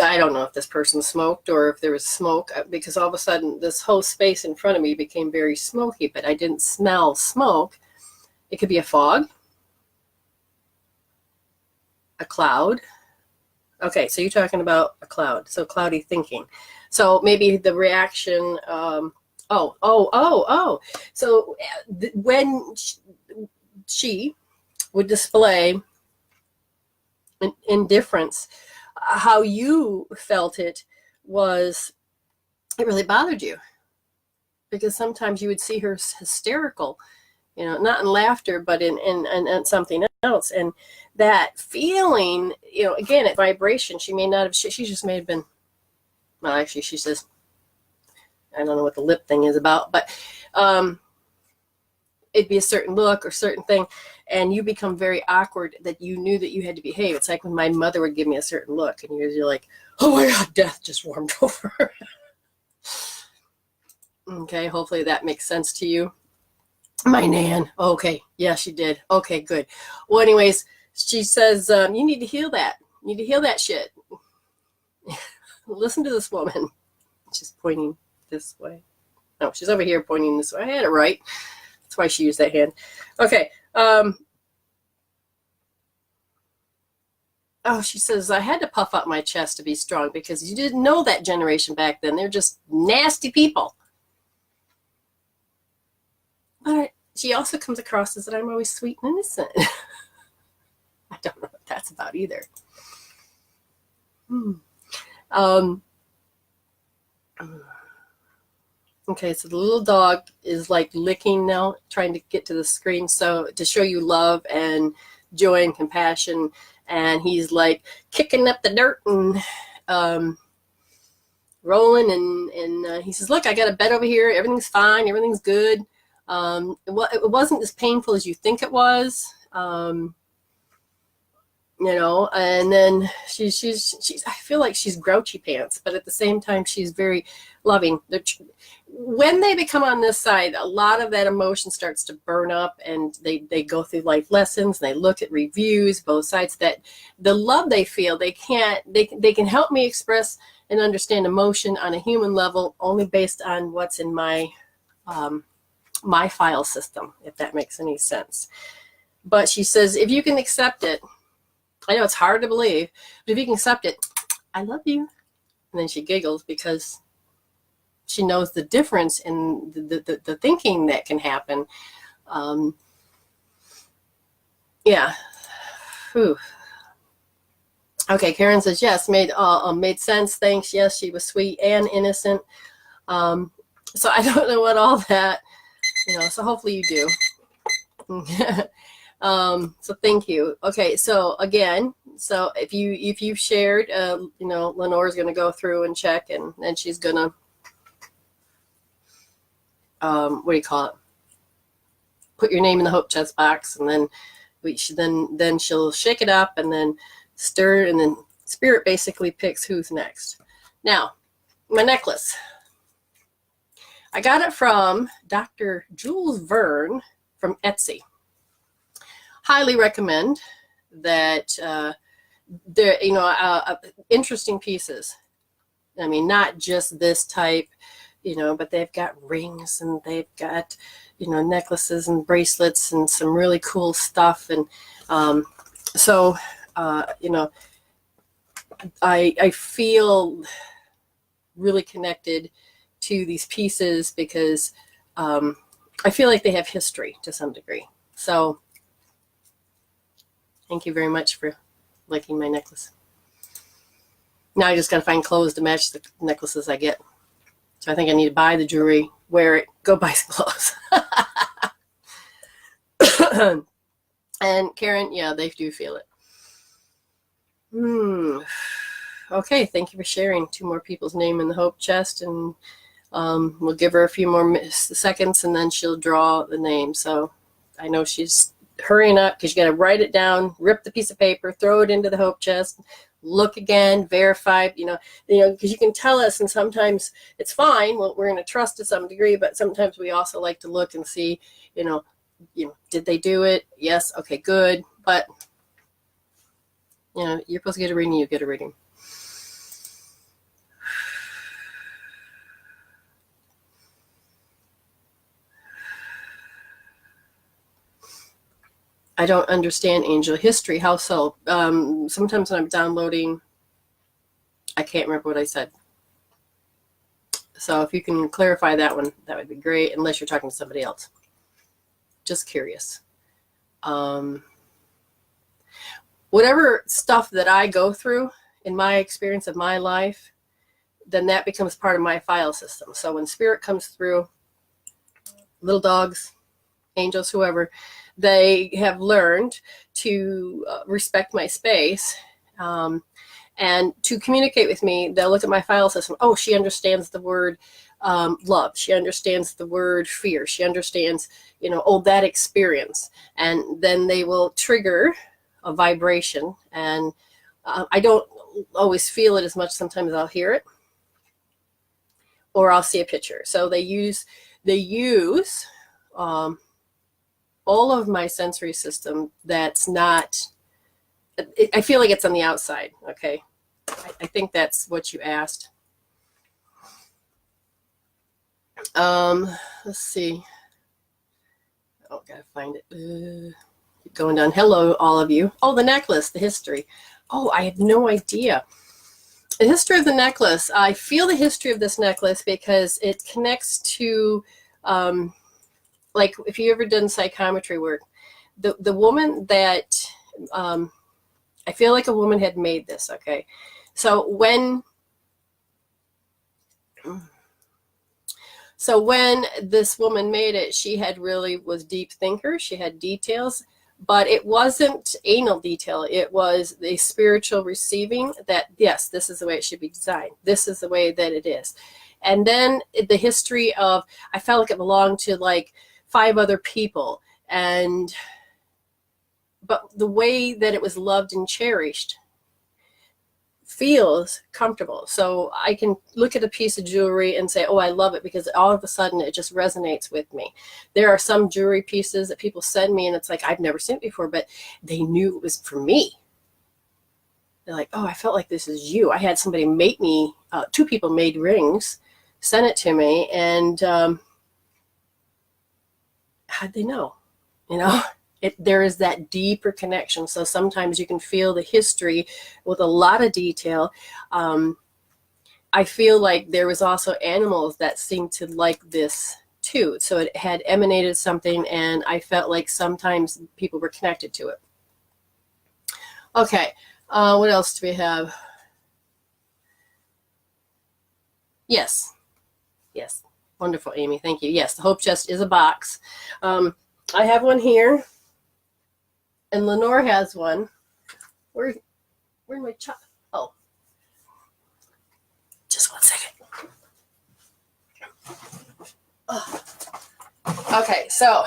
I don't know if this person smoked or if there was smoke, because all of a sudden this whole space in front of me became very smoky, but I didn't smell smoke. It could be a fog, a cloud. Okay, so you're talking about a cloud, so cloudy thinking. So maybe the reaction, So when she would display indifference, how you felt it was, it really bothered you, because sometimes you would see her hysterical, not in laughter, but in something else. And that feeling, again, at vibration, she may not have, she just may have been, well, actually, she says, I don't know what the lip thing is about, but it'd be a certain look or certain thing, and you become very awkward that you knew that you had to behave. It's like when my mother would give me a certain look, and you're like, oh my God, death just warmed over. Okay, hopefully that makes sense to you. My Nan. Okay, yeah, she did. Okay, good. Well, anyways, she says, you need to heal that. You need to heal that shit. Listen to this woman. She's pointing this way. No, she's over here pointing this way. I had it right. That's why she used that hand. Okay. She says, I had to puff up my chest to be strong, because you didn't know that generation back then. They're just nasty people. But she also comes across as that I'm always sweet and innocent. I don't know what that's about either. Okay, so the little dog is like licking now, trying to get to the screen, so to show you love and joy and compassion. And he's like kicking up the dirt and rolling, and he says, look, I got a bed over here. Everything's fine. Everything's good. It wasn't as painful as you think it was. And then she's I feel like she's grouchy pants, but at the same time, she's very loving. When they become on this side, a lot of that emotion starts to burn up, and they go through life lessons, and they look at reviews, both sides, that the love they feel, they can help me express and understand emotion on a human level only based on what's in my my file system, if that makes any sense. But she says, if you can accept it, I know it's hard to believe, but if you can accept it, I love you. And then she giggles, because she knows the difference in the thinking that can happen. Yeah. Whew. Okay, Karen says, yes, made sense. Thanks. Yes, she was sweet and innocent. So I don't know what all that, so hopefully you do. So thank you. Okay, so again, so if you've shared, Lenore's going to go through and check, and then she's going to, what do you call it? Put your name in the hope chest box, and then then she'll shake it up and then stir, and then spirit basically picks who's next. Now, my necklace. I got it from Dr. Jules Verne from Etsy. Highly recommend that. They're interesting pieces. I mean, not just this type, but they've got rings, and they've got necklaces and bracelets and some really cool stuff. And I feel really connected to these pieces, because I feel like they have history to some degree. So thank you very much for liking my necklace. Now I just got to find clothes to match the necklaces I get. So I think I need to buy the jewelry, wear it, go buy some clothes. And Karen, yeah, they do feel it. Okay, thank you for sharing. 2 more people's name in the hope chest, and we'll give her a few more seconds, and then she'll draw the name. So I know she's hurrying up, because you got to write it down, rip the piece of paper, throw it into the hope chest, look again, verify, because you can tell us, and sometimes it's fine. Well, we're going to trust to some degree, but sometimes we also like to look and see, did they do it? Yes. Okay, good. But You know, you're supposed to get a reading, you get a reading. I don't understand angel history. How so? Sometimes when I'm downloading, I can't remember what I said. So if you can clarify that one, that would be great, unless you're talking to somebody else. Just curious. Whatever stuff that I go through in my experience of my life, then that becomes part of my file system. So when spirit comes through, little dogs, angels, whoever, they have learned to respect my space. And to communicate with me, they'll look at my file system. Oh, she understands the word love. She understands the word fear. She understands, you know, oh, that experience. And then they will trigger a vibration. And I don't always feel it as much. Sometimes I'll hear it or I'll see a picture. So they use all of my sensory system that's not, I feel like it's on the outside. Okay. I think that's what you asked. Let's see. Oh, gotta find it. Keep going down. Hello, all of you. Oh, the necklace, the history. Oh, I had no idea. The history of the necklace. I feel the history of this necklace because it connects to, like if you ever done psychometry work, the woman that, I feel like a woman had made this, okay? So when this woman made it, she had really was deep thinker. She had details, but it wasn't anal detail. It was the spiritual receiving that, yes, this is the way it should be designed. This is the way that it is. And then the history of, I felt like it belonged to like 5 other people. But the way that it was loved and cherished feels comfortable. So I can look at a piece of jewelry and say, oh, I love it, because all of a sudden it just resonates with me. There are some jewelry pieces that people send me and it's like, I've never seen it before, but they knew it was for me. They're like, oh, I felt like this is you. I had somebody make me, 2 people made rings, sent it to me, and how'd they know? You know? There is that deeper connection. So sometimes you can feel the history with a lot of detail. I feel like there was also animals that seemed to like this too. So it had emanated something, and I felt like sometimes people were connected to it. Okay, what else do we have? Yes, wonderful, Amy, thank you. Yes, the Hope Chest is a box. I have one here. And Lenore has one. Where's my child? Oh, just 1 second. Oh. Okay, so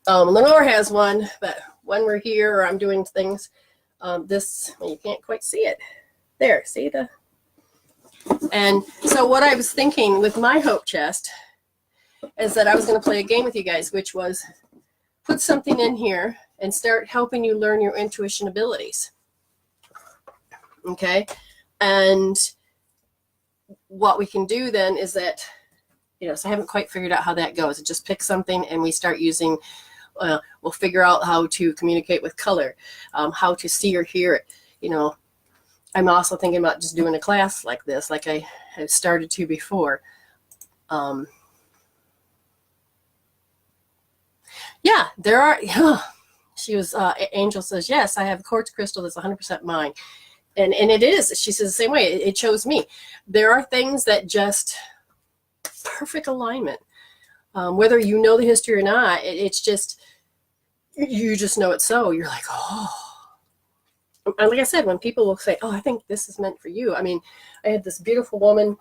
Lenore has one, but when we're here or I'm doing things, this, well, you can't quite see it. There, see the? And so what I was thinking with my Hope Chest is that I was going to play a game with you guys, which was put something in here and start helping you learn your intuition abilities. Okay? And what we can do then is that, you know, so I haven't quite figured out how that goes. It just pick something and we start using, we'll figure out how to communicate with color, how to see or hear it. You know, I'm also thinking about just doing a class like this, like I have started to before. Yeah, there are, yeah. She was, Angel says, yes, I have a quartz crystal that's 100% mine. And it is. She says the same way. It chose me. There are things that just perfect alignment. Whether you know the history or not, it's just, you just know it so. You're like, oh. And like I said, when people will say, oh, I think this is meant for you. I mean, I had this beautiful woman.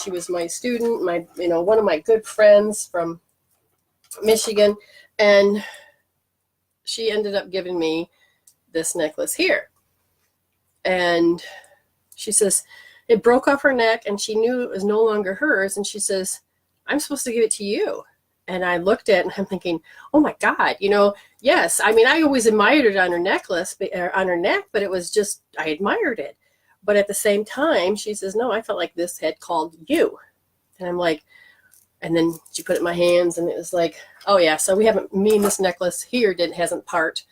She was my student, one of my good friends from Michigan. And she ended up giving me this necklace here. And she says, it broke off her neck and she knew it was no longer hers. And she says, I'm supposed to give it to you. And I looked at it and I'm thinking, oh my God, you know, yes. I mean, I always admired it on her necklace, on her neck, but it was just, I admired it. But at the same time, she says, no, I felt like this had called you. And I'm like, and then she put it in my hands and it was like, oh yeah, so we haven't, me and this necklace here hasn't part.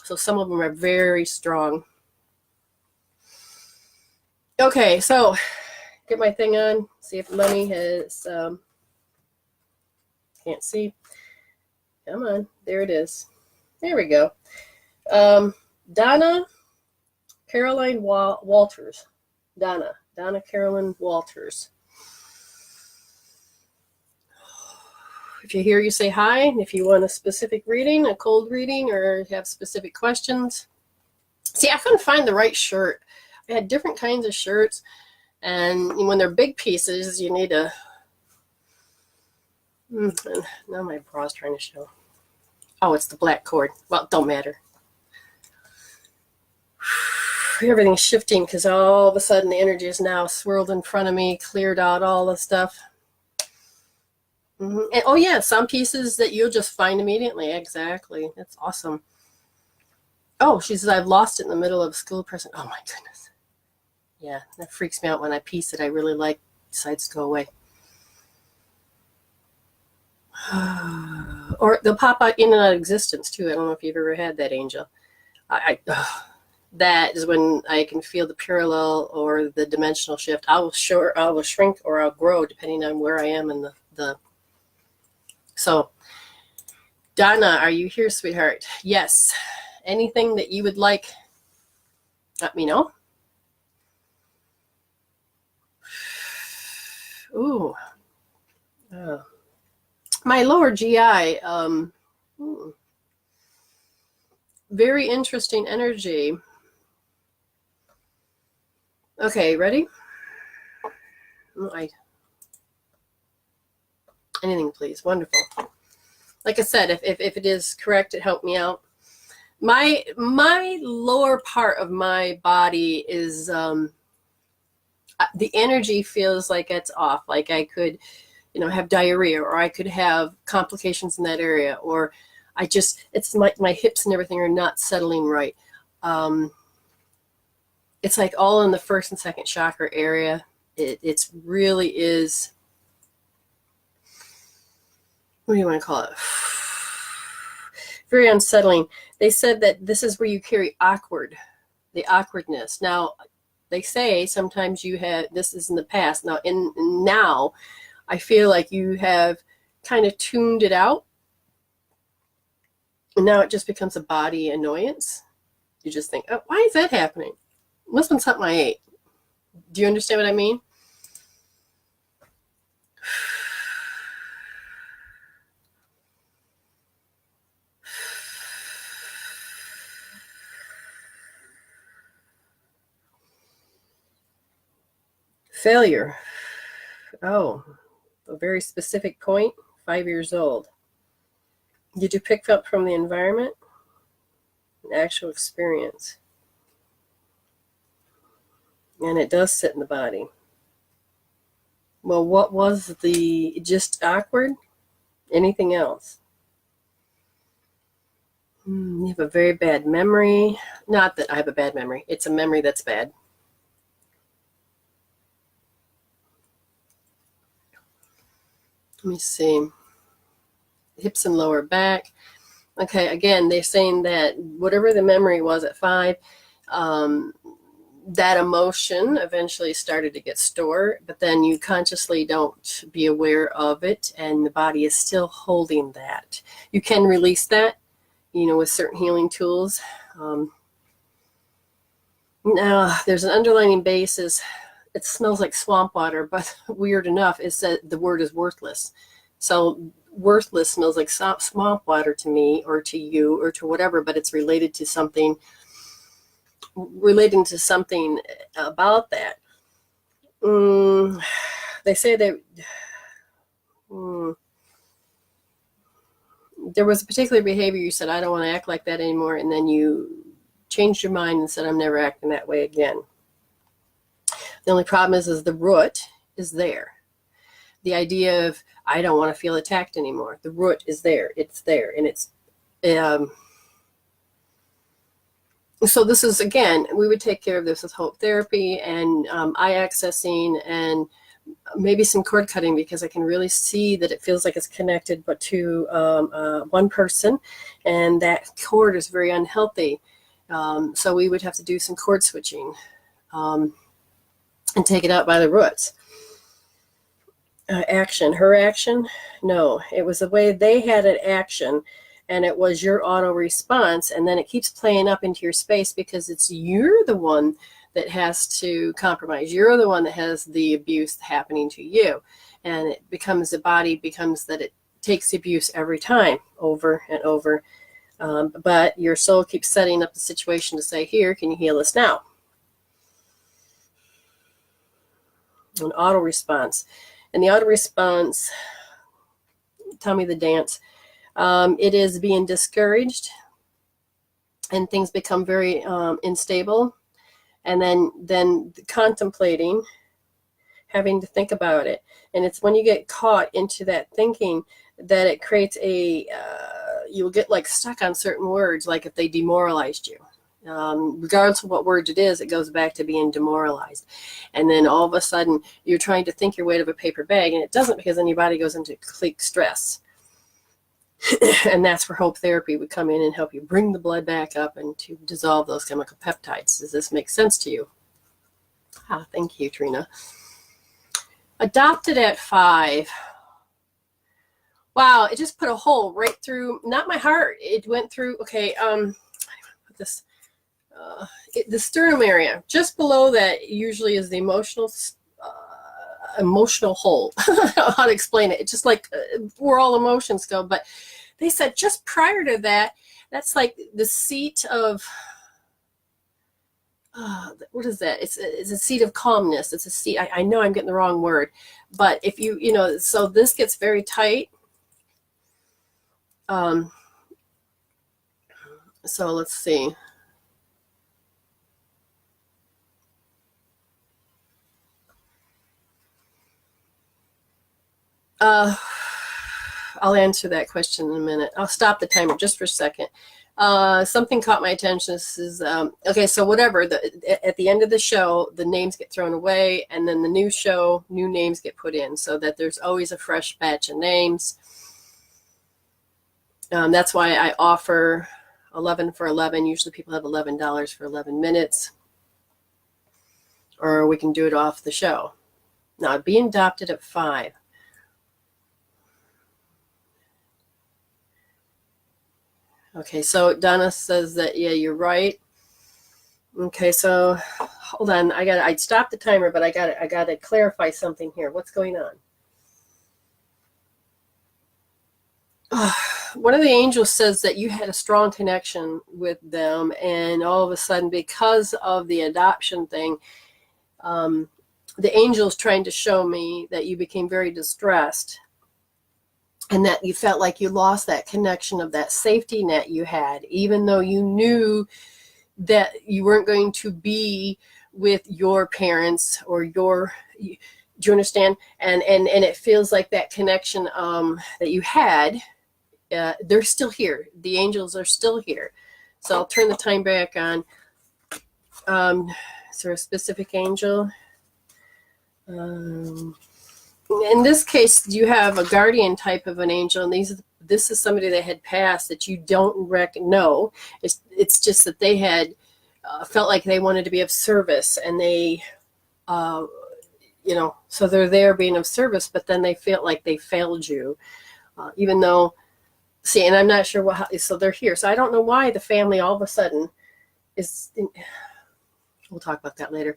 So some of them are very strong. Okay, so get my thing on, see if money has, can't see. Come on, there it is. There we go. Donna Caroline Walters. Donna Caroline Walters. If you hear, you say hi. And if you want a specific reading, a cold reading, or have specific questions. See, I couldn't find the right shirt. I had different kinds of shirts. And when they're big pieces, you need a... now my bra's trying to show. Oh, it's the black cord. Well, don't matter. Everything's shifting because all of a sudden the energy is now swirled in front of me, cleared out all the stuff. And oh yeah, some pieces that you'll just find immediately. Exactly. That's awesome. Oh, she says, I've lost it in the middle of a school person. Oh my goodness. Yeah, that freaks me out when I piece that I really like decides to go away. Or they'll pop out in and out of existence too. I don't know if you've ever had that, Angel. That is when I can feel the parallel or the dimensional shift. I will shrink or I'll grow depending on where I am in the. So, Donna, are you here, sweetheart? Yes. Anything that you would like, let me know. Ooh. My lower GI, very interesting energy. Okay, ready? Anything, please. Wonderful. Like I said, if it is correct, it helped me out. My lower part of my body is the energy feels like it's off. Like I could, have diarrhea, or I could have complications in that area, or it's my hips and everything are not settling right. It's like all in the first and second chakra area. It's really is. What do you want to call it? Very unsettling. They said that this is where you carry the awkwardness. Now, they say sometimes you have, this is in the past. Now, I feel like you have kind of tuned it out. And now it just becomes a body annoyance. You just think, oh, why is that happening? Must have been something I ate. Do you understand what I mean? Failure. Oh, a very specific point. 5 years old. Did you pick up from the environment? An actual experience. And it does sit in the body. Well, what was just awkward? Anything else? You have a very bad memory. Not that I have a bad memory. It's a memory that's bad. Let me see. Hips and lower back. Okay, again, they're saying that whatever the memory was at 5, that emotion eventually started to get stored, but then you consciously don't be aware of it, and the body is still holding that. You can release that, with certain healing tools. Now, there's an underlying basis. It smells like swamp water, but weird enough is that the word is worthless. So worthless smells like swamp water to me, or to you, or to whatever, but it's relating to something about that. They say that there was a particular behavior you said, I don't want to act like that anymore, and then you changed your mind and said, I'm never acting that way again. The only problem is the root is there. the idea of, I don't want to feel attacked anymore. The root is there. It's there. And it's, so this is, again, we would take care of this with hope therapy and eye accessing and maybe some cord cutting, because I can really see that it feels like it's connected but to one person, and that cord is very unhealthy. So we would have to do some cord switching and take it out by the roots. Action. Her action? No, it was the way they had an action, and it was your auto response, and then it keeps playing up into your space because you're the one that has to compromise. You're the one that has the abuse happening to you, and it becomes, the body becomes that it takes the abuse every time, over and over. But your soul keeps setting up the situation to say, here, can you heal us now? An auto response. And the auto response, tell me the dance. It is being discouraged, and things become very unstable, and then contemplating, having to think about it. And it's when you get caught into that thinking that it creates you'll get like stuck on certain words, like if they demoralized you. Regardless of what word it is, it goes back to being demoralized. And then all of a sudden, you're trying to think your way out of a paper bag, and it doesn't, because then your body goes into complete stress. And that's where hope therapy would come in and help you bring the blood back up and to dissolve those chemical peptides. Does this make sense to you? Thank you, Trina. Adopted at 5. Wow, it just put a hole right through, not my heart. It went through, okay, how do I put this? The sternum area, just below that usually is the emotional hole. I don't know how to explain it. It's just like where all emotions go. But they said just prior to that, that's like the seat of, what is that? It's a seat of calmness. It's a seat. I know I'm getting the wrong word, but if you so this gets very tight. So let's see. I'll answer that question in a minute. I'll stop the timer just for a second. Something caught my attention. This is okay. So whatever. At the end of the show, the names get thrown away, and then the new names get put in, so that there's always a fresh batch of names. That's why I offer 11 for 11. Usually people have $11 for 11 minutes, or we can do it off the show. Now, being adopted at 5. Okay, so Donna says that, yeah, you're right. Okay, so hold on. I'd stop the timer, but I got to clarify something here. What's going on? One of the angels says that you had a strong connection with them, and all of a sudden, because of the adoption thing, the angel's trying to show me that you became very distressed, and that you felt like you lost that connection of that safety net you had, even though you knew that you weren't going to be with your parents or do you understand? And it feels like that connection that you had, they're still here. The angels are still here. So I'll turn the time back on. Is there a specific angel? In this case, you have a guardian type of an angel, and this is somebody that had passed that you don't know. It's just that they had felt like they wanted to be of service, and they, so they're there being of service, but then they felt like they failed you, even though, see, and I'm not sure so they're here. So I don't know why the family all of a sudden is, we'll talk about that later.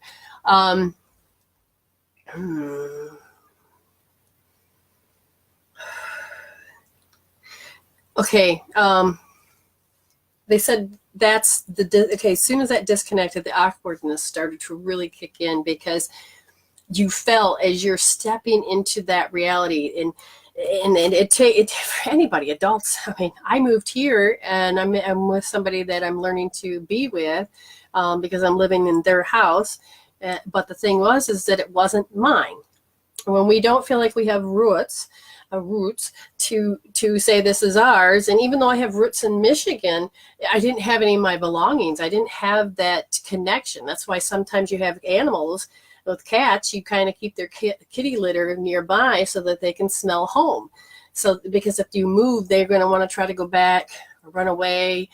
Okay, they said that's okay. As soon as that disconnected, the awkwardness started to really kick in, because you felt as you're stepping into that reality, and it for anybody, adults. I mean, I moved here, and I'm with somebody that I'm learning to be with, because I'm living in their house. But the thing is that it wasn't mine. When we don't feel like we have roots to say this is ours, and even though I have roots in Michigan, I didn't have any of my belongings. I didn't have that connection. That's why sometimes you have animals. With cats, you kind of keep their kitty litter nearby so that they can smell home. So because if you move, they're going to want to try to go back or run away.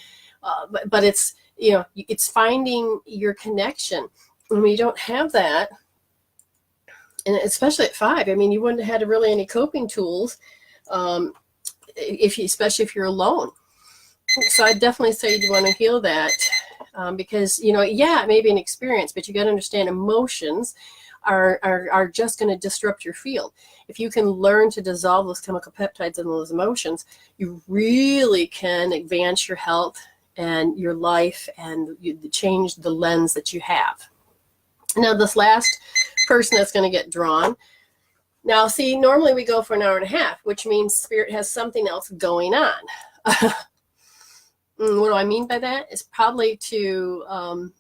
But it's, it's finding your connection. When you don't have that, and especially at 5, I mean, you wouldn't have had really any coping tools, especially if you're alone. So I definitely say you want to heal that, because, it may be an experience, but you got to understand emotions are just going to disrupt your field. If you can learn to dissolve those chemical peptides and those emotions, you really can advance your health and your life, and you change the lens that you have. Now, this last person that's going to get drawn. Now, see, normally we go for an hour and a half, which means Spirit has something else going on. What do I mean by that? It's probably to,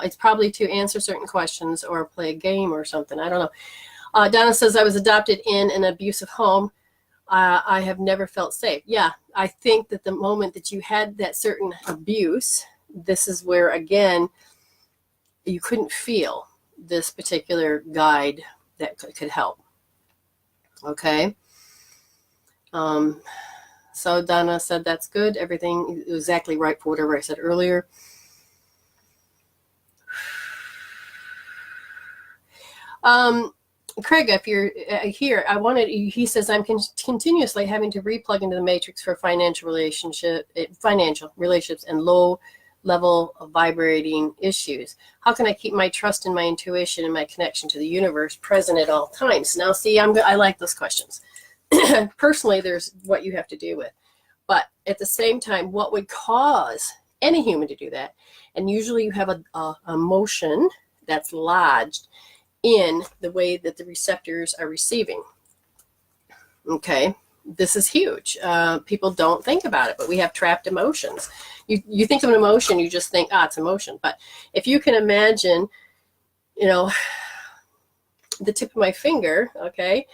it's probably to answer certain questions or play a game or something. I don't know. Donna says, I was adopted in an abusive home. I have never felt safe. Yeah, I think that the moment that you had that certain abuse, this is where, again, you couldn't feel this particular guide that could help. Okay. So Donna said, that's good. Everything exactly right for whatever I said earlier. Craig, if you're here, he says, I'm continuously having to replug into the matrix for financial relationships and low level of vibrating issues. How can I keep my trust in my intuition and my connection to the universe present at all times? Now, see, I like those questions. Personally, there's what you have to do with. But at the same time, what would cause any human to do that? And usually you have a emotion that's lodged in the way that the receptors are receiving. Okay, this is huge. People don't think about it, but we have trapped emotions. You think of an emotion, you just think, it's emotion. But if you can imagine, the tip of my finger, okay,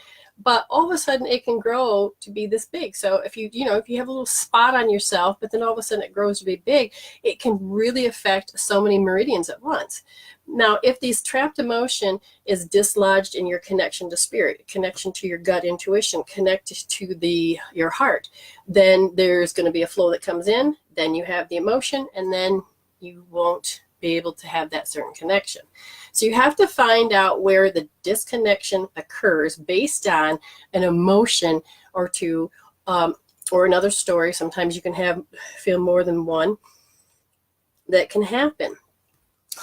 but all of a sudden it can grow to be this big. So if you have a little spot on yourself, but then all of a sudden it grows to be big, it can really affect so many meridians at once. Now, if this trapped emotion is dislodged in your connection to spirit, connection to your gut intuition, connected to your heart, then there's going to be a flow that comes in, then you have the emotion, and then you won't be able to have that certain connection. So you have to find out where the disconnection occurs based on an emotion or two, or another story. Sometimes you can feel more than one that can happen.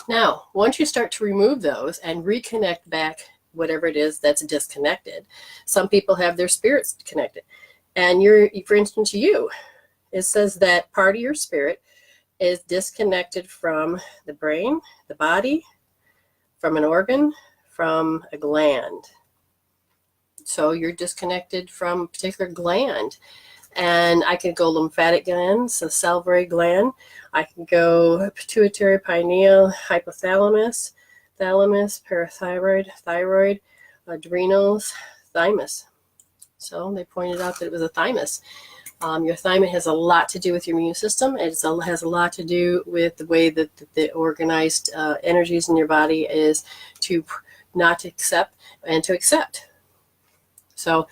Now, once you start to remove those and reconnect back whatever it is that's disconnected, some people have their spirits connected. And for instance, it says that part of your spirit is disconnected from the brain, the body, from an organ, from a gland. So you're disconnected from a particular gland. And I can go lymphatic glands, so salivary gland. I can go pituitary, pineal, hypothalamus, thalamus, parathyroid, thyroid, adrenals, thymus. So they pointed out that it was a thymus. Your thymus has a lot to do with your immune system. It has a lot to do with the way that the organized energies in your body is to not to accept and to accept. So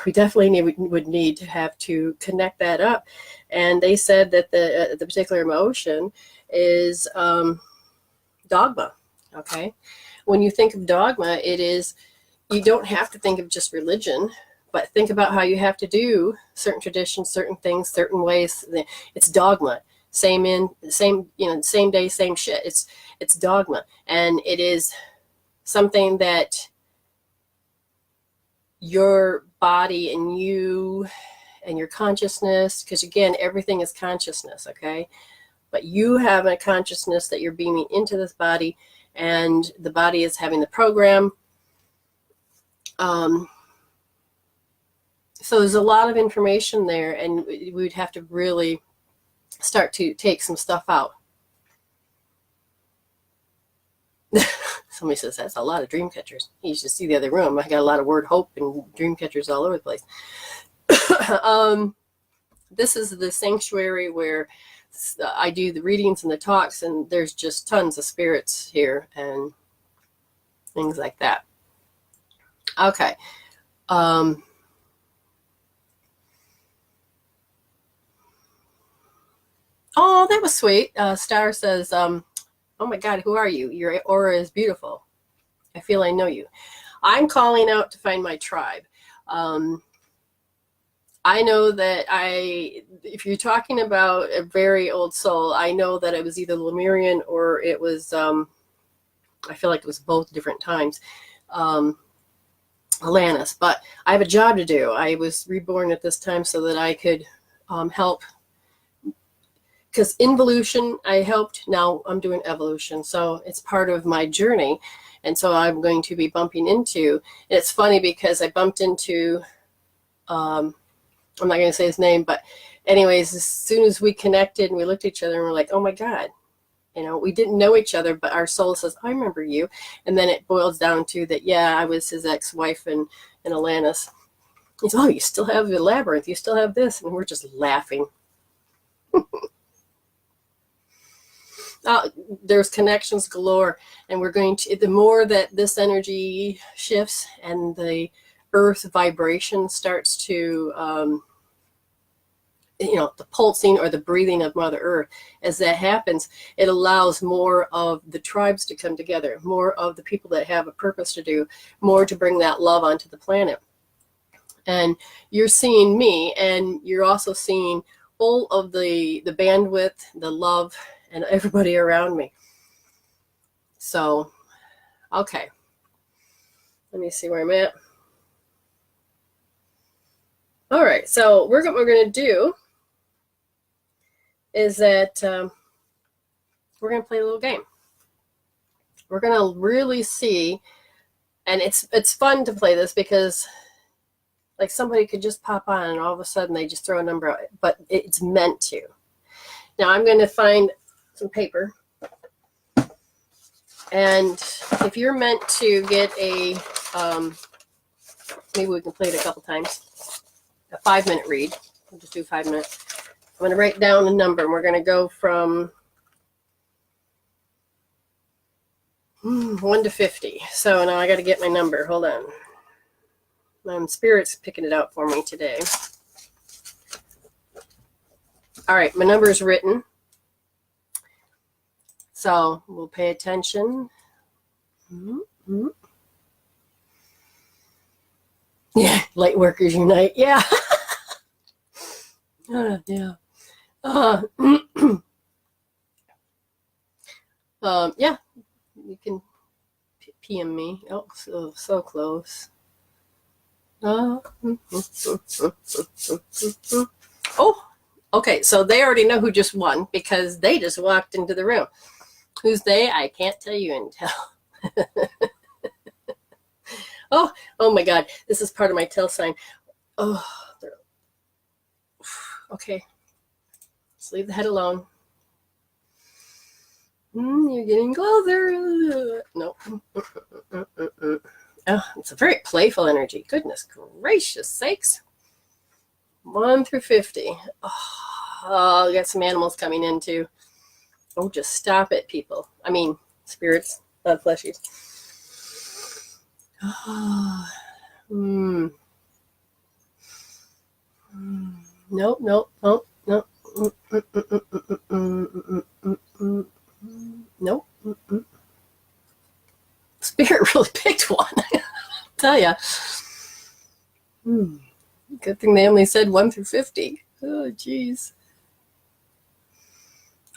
we definitely would need to have to connect that up. And they said that the particular emotion is dogma. Okay, when you think of dogma, you don't have to think of just religion, but think about how you have to do certain traditions, certain things, certain ways. It's dogma. Same day, same shit. It's dogma, and it is something that your body and you and your consciousness, because again, everything is consciousness, okay? But you have a consciousness that you're beaming into this body, and the body is having the program. So there's a lot of information there, and we'd have to really start to take some stuff out. Somebody says, that's a lot of dream catchers. You should see the other room. I got a lot of word hope and dream catchers all over the place. This is the sanctuary where I do the readings and the talks, and there's just tons of spirits here and things like that. Okay. Oh, that was sweet. Star says, oh my God, who are you? Your aura is beautiful. I feel I know you. I'm calling out to find my tribe. I know that if you're talking about a very old soul, I know that it was either Lemurian or it was, I feel like it was both different times, Atlantis. But I have a job to do. I was reborn at this time so that I could help. Because involution, I helped. Now I'm doing evolution. So it's part of my journey. And so I'm going to be bumping into. And it's funny because I bumped into, I'm not going to say his name, but anyways, as soon as we connected and we looked at each other and we're like, oh my God, we didn't know each other, but our soul says, I remember you. And then it boils down to that, yeah, I was his ex-wife in Atlantis. He says, oh, you still have the labyrinth. You still have this. And we're just laughing. There's connections galore, and we're going to, the more that this energy shifts and the earth vibration starts to, the pulsing or the breathing of Mother Earth, as that happens, it allows more of the tribes to come together, more of the people that have a purpose to do, more to bring that love onto the planet. And you're seeing me, and you're also seeing all of the bandwidth, the love, and everybody around me. So, okay. Let me see where I'm at. All right, so what we're going to do is that we're going to play a little game. We're going to really see, and it's fun to play this because like somebody could just pop on and all of a sudden they just throw a number out, but it's meant to. Now I'm going to find some paper, and if you're meant to get a maybe we can play it a couple times, a 5-minute read. We'll just do 5 minutes. I'm going to write down a number, and we're going to go from 1 to 50. So now I got to get my number. Hold on. Spirit's picking it out for me today. All right, my number is written. So we'll pay attention. Mm-hmm. Yeah, light workers unite. Yeah. Yeah. Yeah, you can PM me. Oh, so close. Oh, okay. So they already know who just won because they just walked into the room. Who's they? I can't tell you until. Oh my God. This is part of my tell sign. Oh, okay. Just leave the head alone. You're getting closer. No. Oh, it's a very playful energy. Goodness gracious sakes. 1 through 50. Oh, we got some animals coming in too. Oh, just stop it, people. I mean, spirits, not fleshies. Oh, Nope. Nope. Spirit really picked one. I'll tell ya. Good thing they only said 1 through 50. Oh, geez.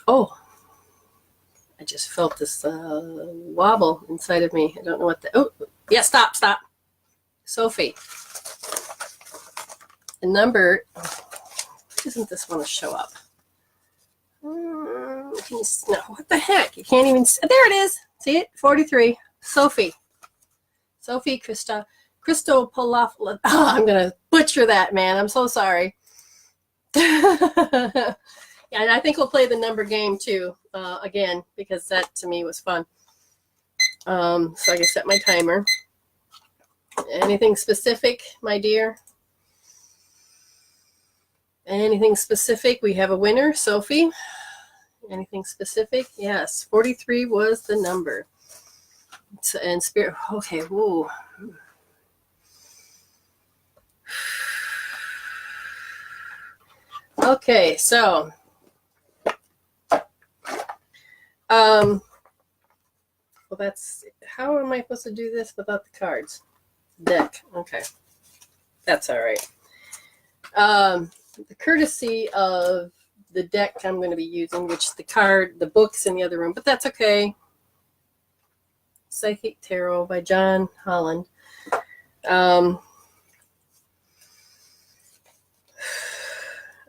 Oh, I just felt this wobble inside of me. I don't know what the... Oh, yeah, stop. Sophie. The number... Doesn't this want to show up? No, what the heck? You can't even... There it is. See it? 43. Sophie Christopoulos. Oh, I'm going to butcher that, man. I'm so sorry. Yeah, and I think we'll play the number game too, again, because that to me was fun. So I can set my timer. Anything specific, my dear? Anything specific? We have a winner, Sophie. Anything specific? Yes, 43 was the number. And spirit, okay, whoa. Okay, so well, that's, how am I supposed to do this without the cards? Deck. Okay, that's all right. The courtesy of the deck I'm going to be using, which the book's in the other room, but that's okay. Psychic Tarot by John Holland.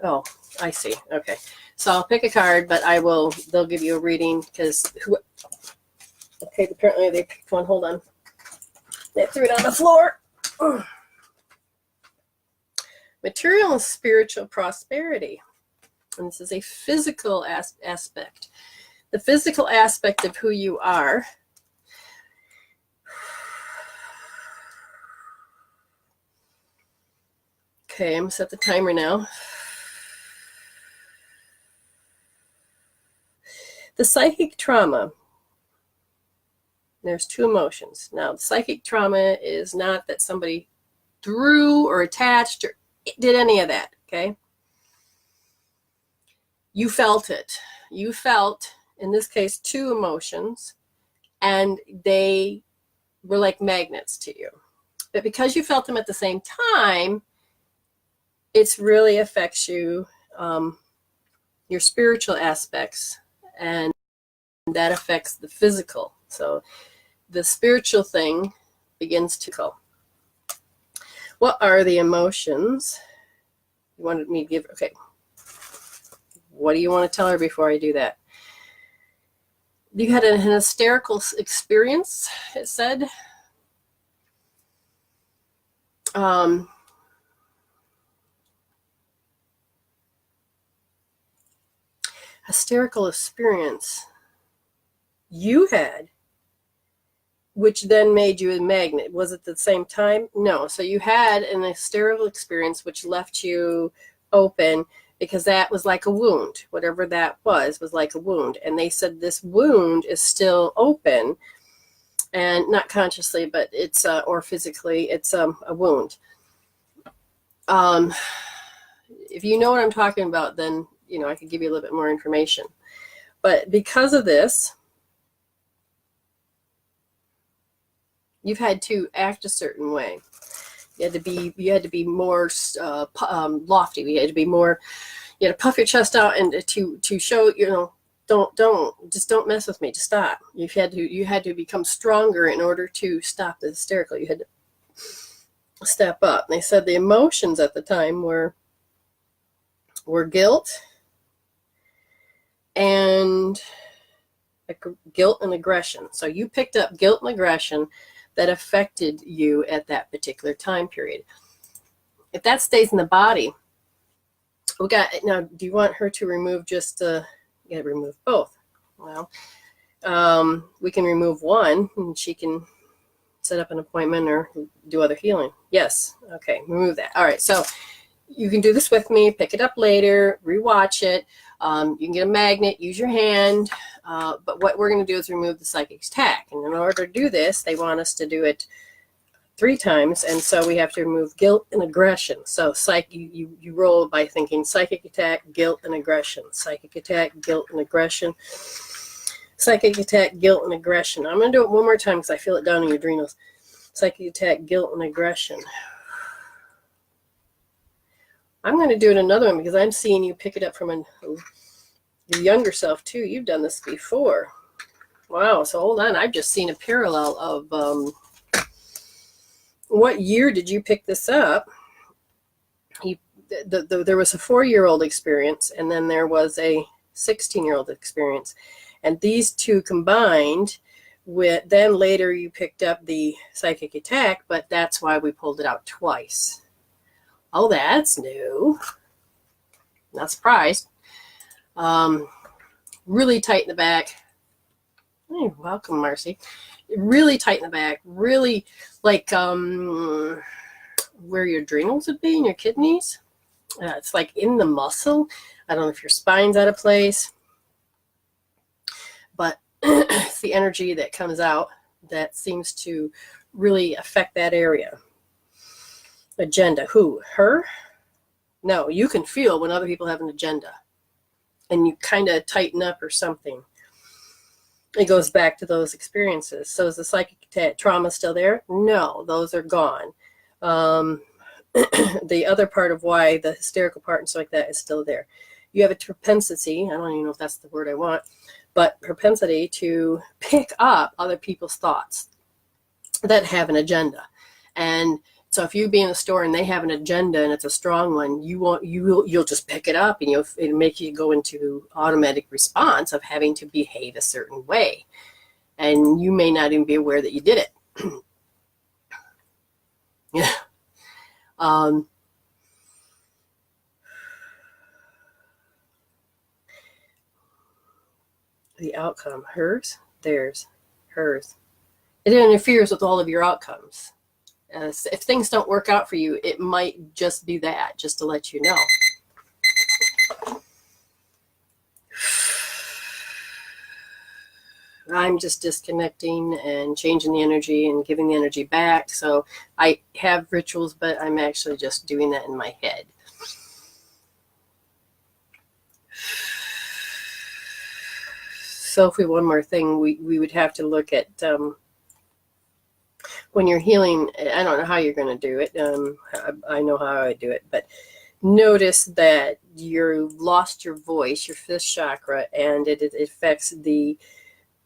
Oh, I see. Okay. So I'll pick a card, but they'll give you a reading because okay, apparently they picked one. Hold on. They threw it on the floor. Material and spiritual prosperity. And this is a physical aspect. The physical aspect of who you are. Okay, I'm going to set the timer now. The psychic trauma. There's two emotions. Now, the psychic trauma is not that somebody threw or attached or did any of that, okay? You felt it. You felt, in this case, two emotions, and they were like magnets to you. But because you felt them at the same time, it really affects you, your spiritual aspects, and that affects the physical. So the spiritual thing begins to go. What are the emotions you wanted me to give? Okay. What do you want to tell her before I do that? You had an hysterical experience, it said. Hysterical experience you had, which then made you a magnet. Was it the same time? No. So you had an hysterical experience which left you open, because that was like a wound. Whatever that was like a wound. And they said this wound is still open, and not consciously, but it's or physically, it's a wound. If you know what I'm talking about, then I could give you a little bit more information. But because of this, you've had to act a certain way. You had to be more lofty. You had to be more. You had to puff your chest out and to show, don't mess with me. Just stop. You had to become stronger in order to stop the hysterical. You had to step up. And they said the emotions at the time were guilt and aggression. So you picked up guilt and aggression that affected you at that particular time period. If that stays in the body, now, do you want her to remove just, you got to remove both. Well, we can remove one and she can set up an appointment or do other healing. Yes. Okay. Remove that. All right. So you can do this with me, pick it up later, rewatch it. You can get a magnet, use your hand. But what we're going to do is remove the psychic attack. And in order to do this, they want us to do it 3 times. And so we have to remove guilt and aggression. So you roll by thinking psychic attack, guilt, and aggression. Psychic attack, guilt, and aggression. Psychic attack, guilt, and aggression. I'm going to do it one more time because I feel it down in your adrenals. Psychic attack, guilt, and aggression. I'm going to do it another one because I'm seeing you pick it up from your younger self too. You've done this before. Wow. So hold on. I've just seen a parallel of what year did you pick this up? There was a 4-year-old experience, and then there was a 16-year-old experience. And these two combined with, then later you picked up the psychic attack, but that's why we pulled it out twice. Oh, that's new. Not surprised. Really tight in the back. Hey, welcome, Marcy. really tight in the back, really like where your adrenals would be in your kidneys. It's like in the muscle. I don't know if your spine's out of place, but it's the energy that comes out that seems to really affect that area. Agenda. Who? Her? No, you can feel when other people have an agenda and you kind of tighten up or something. It goes back to those experiences. So is the psychic trauma still there? No, those are gone. The other part of why the hysterical part and stuff like that is still there. You have a propensity, I don't even know if that's the word I want, but propensity to pick up other people's thoughts that have an agenda. And so if you be in a store and they have an agenda and it's a strong one, you'll just pick it up and it'll make you go into automatic response of having to behave a certain way. And you may not even be aware that you did it. Yeah. The outcome, hers, theirs, hers. It interferes with all of your outcomes. If things don't work out for you, it might just be that, just to let you know. I'm just disconnecting and changing the energy and giving the energy back. So I have rituals, but I'm actually just doing that in my head. So if one more thing, we would have to look at when you're healing. I don't know how you're going to do it. I know how I do it, but notice that you lost your voice, your fifth chakra, and it affects the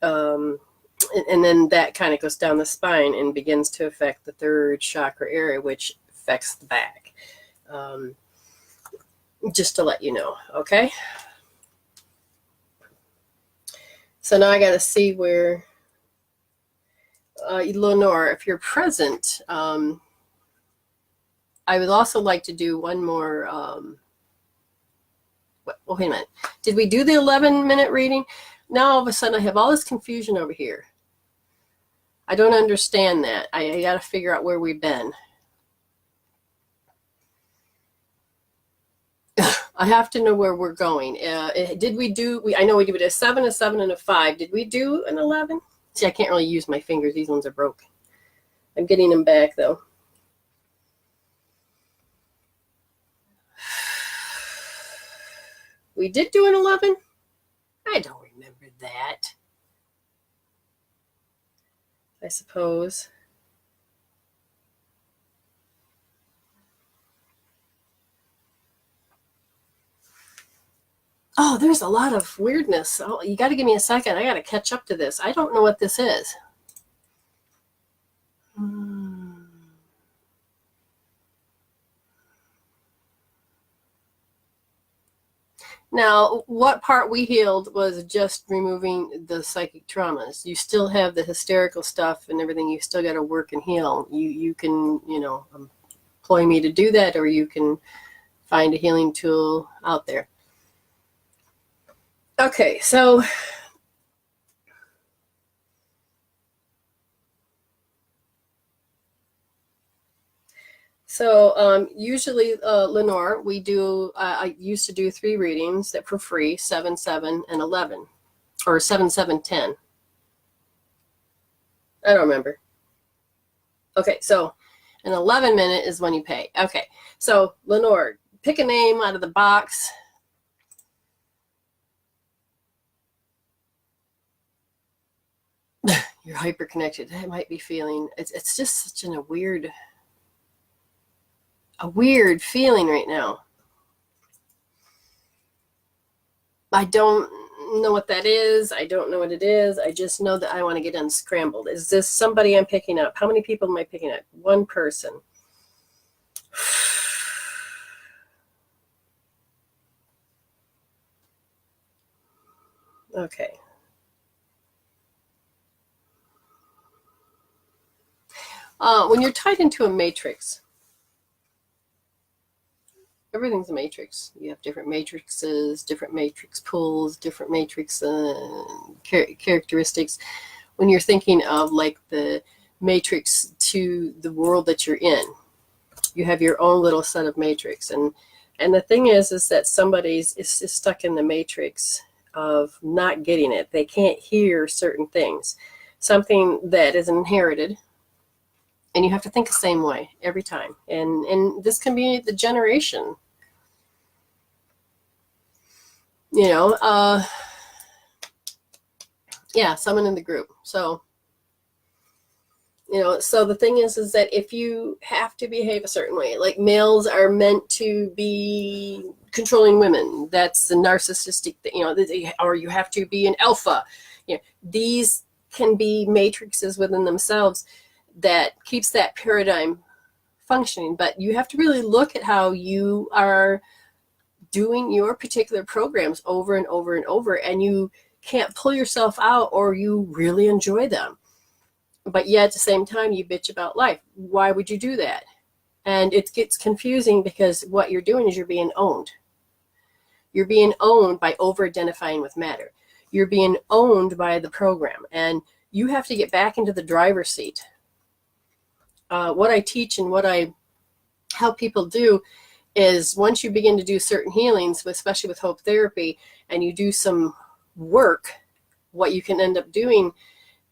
and then that kind of goes down the spine and begins to affect the third chakra area, which affects the back. Just to let you know, okay? So now I got to see where, Lenore, if you're present, I would also like to do one more, wait a minute. Did we do the 11-minute reading? Now all of a sudden I have all this confusion over here. I don't understand that. I got to figure out where we've been. I have to know where we're going. Did we do, I know we did a 7, a 7, and a 5. Did we do an 11? See, I can't really use my fingers. These ones are broken. I'm getting them back, though. We did do an 11? I don't remember that. I suppose. Oh, there's a lot of weirdness. Oh, you got to give me a second. I got to catch up to this. I don't know what this is. Now, what part we healed was just removing the psychic traumas. You still have the hysterical stuff and everything. You still got to work and heal. You can, employ me to do that, or you can find a healing tool out there. Okay, so usually, Lenore, we do, I used to do 3 readings that for free, 7, 7, and 11, or 7, 7, 10. I don't remember. Okay, so an 11-minute is when you pay. Okay, so Lenore, pick a name out of the box. You're hyper-connected. I might be feeling, it's just such a weird feeling right now. I don't know what that is. I don't know what it is. I just know that I want to get unscrambled. Is this somebody I'm picking up? How many people am I picking up? One person. Okay. When you're tied into a matrix, everything's a matrix. You have different matrices, different matrix pools, different matrix characteristics. when you're thinking of like the matrix to the world that you're in. You have your own little set of matrix. And the thing is that somebody's is stuck in the matrix of not getting it. They can't hear certain things, something that is inherited. And you have to think the same way every time. And this can be the generation. You know, yeah, someone in the group. So, you know, so the thing is that if you have to behave a certain way, like males are meant to be controlling women, that's the narcissistic, you know, or you have to be an alpha. You know, these can be matrices within themselves that keeps that paradigm functioning. But you have to really look at how you are doing your particular programs over and over and over, and you can't pull yourself out, or you really enjoy them. But yet at the same time, you bitch about life. Why would you do that? And it gets confusing because what you're doing is you're being owned. You're being owned by over-identifying with matter. You're being owned by the program. And you have to get back into the driver's seat. What I teach and what I help people do is once you begin to do certain healings, especially with hope therapy, and you do some work, what you can end up doing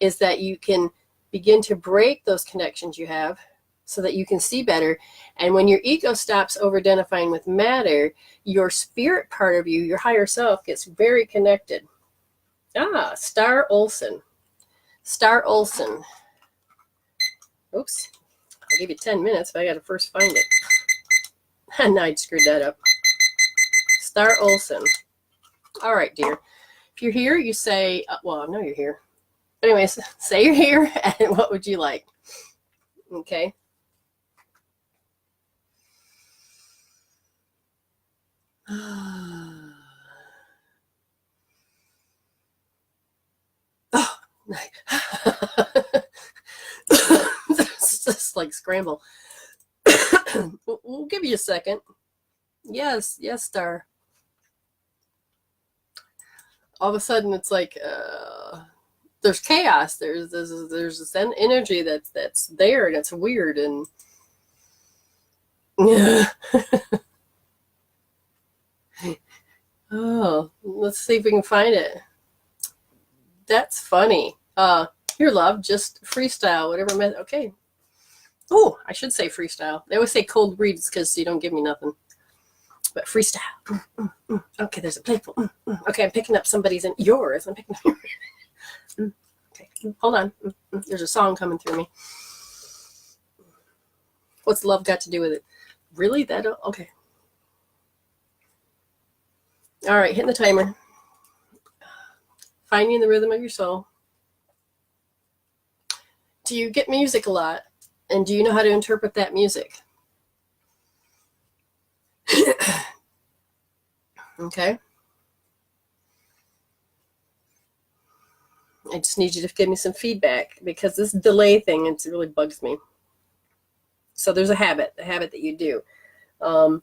is that you can begin to break those connections you have so that you can see better. And when your ego stops over-identifying with matter, your spirit part of you, your higher self, gets very connected. Star Olson. Star Olson. Oops. I'll give you 10 minutes, but I got to first find it. And I screwed that up. Star Olson. All right, dear. If you're here, you say, well, I know you're here. But anyways, say you're here, and what would you like? Okay. Oh, it's just like scramble. We'll give you a second. Yes, Star. All of a sudden, it's like there's chaos. There's this energy that's there, and it's weird. And oh, let's see if we can find it. That's funny. Here, love, just freestyle, whatever method. Okay. Oh, I should say freestyle. They always say cold reads because you don't give me nothing. But freestyle. Okay, there's a playful. Okay, I'm picking up somebody's and yours. I'm picking up yours. Okay, hold on. There's a song coming through me. What's love got to do with it? Really? That? Okay. All right, hitting the timer. Finding the rhythm of your soul. Do you get music a lot? And do you know how to interpret that music? Okay. I just need you to give me some feedback because this delay thing, it really bugs me. So there's a habit that you do. I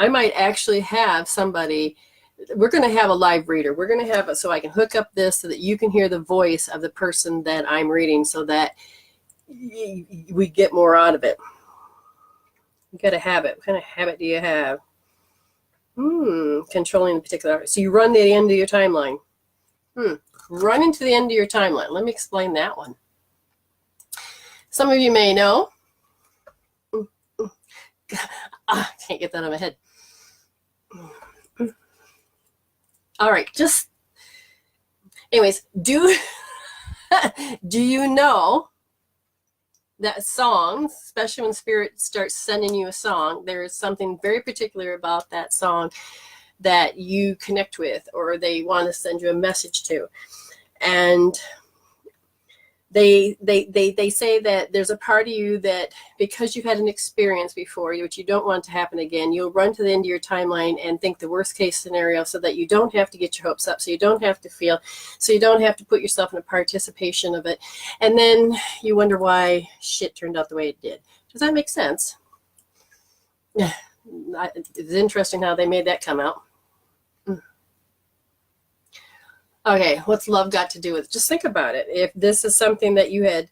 might actually have somebody, we're going to have a live reader. We're going to have it so I can hook up this so that you can hear the voice of the person that I'm reading so that we get more out of it. You got a habit. What kind of habit do you have? Controlling the particular. So you run to the end of your timeline. Running to the end of your timeline. Let me explain that one. Some of you may know. Can't get that out of my head. All right, just anyways, do you know that songs, especially when spirit starts sending you a song, there is something very particular about that song that you connect with, or they want to send you a message to. And they say that there's a part of you that because you've had an experience before, which you don't want to happen again, you'll run to the end of your timeline and think the worst case scenario so that you don't have to get your hopes up, so you don't have to feel, so you don't have to put yourself in a participation of it. And then you wonder why shit turned out the way it did. Does that make sense? It's interesting how they made that come out. Okay, what's love got to do with it? Just think about it. If this is something that you had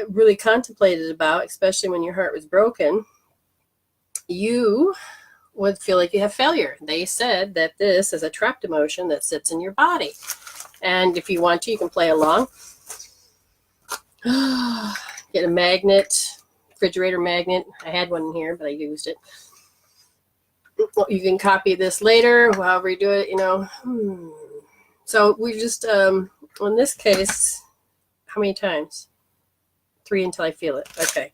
really contemplated about, especially when your heart was broken, you would feel like you have failure. They said that this is a trapped emotion that sits in your body. And if you want to, you can play along. Get a magnet, refrigerator magnet. I had one in here, but I used it. You can copy this later, however you do it, So we just, in this case, how many times? 3 until I feel it. Okay.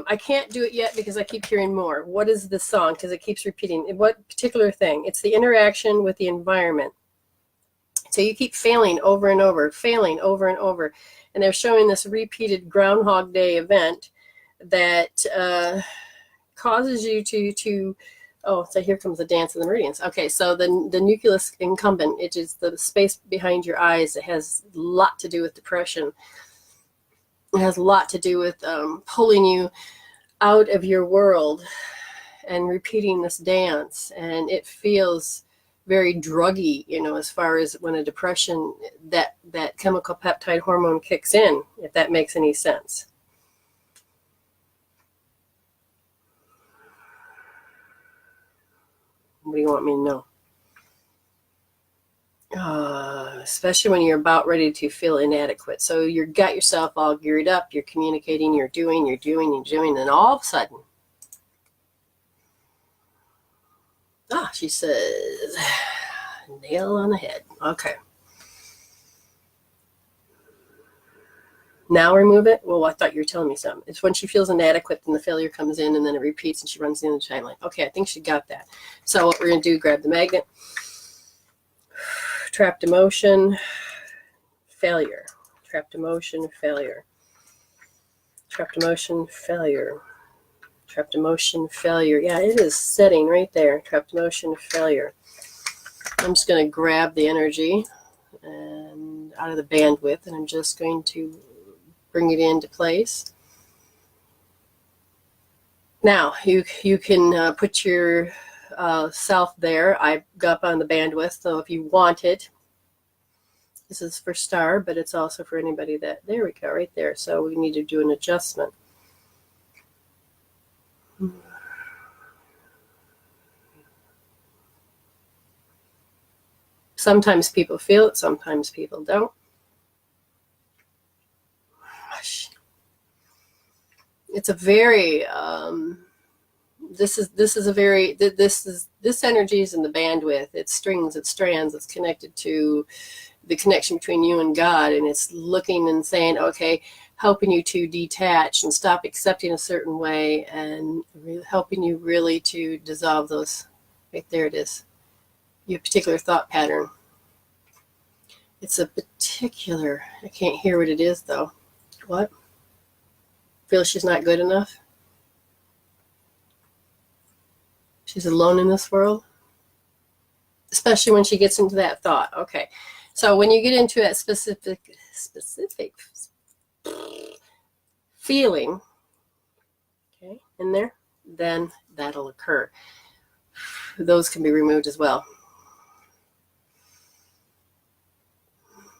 I can't do it yet because I keep hearing more. What is the song? Because it keeps repeating. What particular thing? It's the interaction with the environment. So you keep failing over and over, failing over and over. And they're showing this repeated Groundhog Day event that causes you to oh, so here comes the dance of the meridians. Okay, so the nucleus incumbent, it is the space behind your eyes. It has a lot to do with depression. It has a lot to do with pulling you out of your world and repeating this dance. And it feels very druggy, as far as when a depression, that chemical peptide hormone kicks in, if that makes any sense. What do you want me to know? Especially when you're about ready to feel inadequate. So you've got yourself all geared up, you're communicating, you're doing, and all of a sudden, she says, nail on the head. Okay. Now remove it? Well, I thought you were telling me something. It's when she feels inadequate, then the failure comes in, and then it repeats, and she runs the end of the timeline. Okay, I think she got that. So what we're going to do, grab the magnet. Trapped emotion, failure. Trapped emotion, failure. Trapped emotion, failure. Trapped emotion, failure. Yeah, it is setting right there. Trapped emotion, failure. I'm just going to grab the energy and out of the bandwidth, and I'm just going to bring it into place. Now, you can put your self there. I got up on the bandwidth, so if you want it, this is for Star, but it's also for anybody that, there we go, right there. So we need to do an adjustment. Sometimes people feel it, sometimes people don't. It's a very this energy is in the bandwidth. It's strings, it's strands, it's connected to the connection between you and God, and it's looking and saying, okay, helping you to detach and stop accepting a certain way, and helping you really to dissolve those. Right there it is. Your particular thought pattern. It's a particular, I can't hear what it is though. What? Feel she's not good enough? She's alone in this world? Especially when she gets into that thought. Okay. So when you get into that specific feeling, okay, in there, then that'll occur. Those can be removed as well.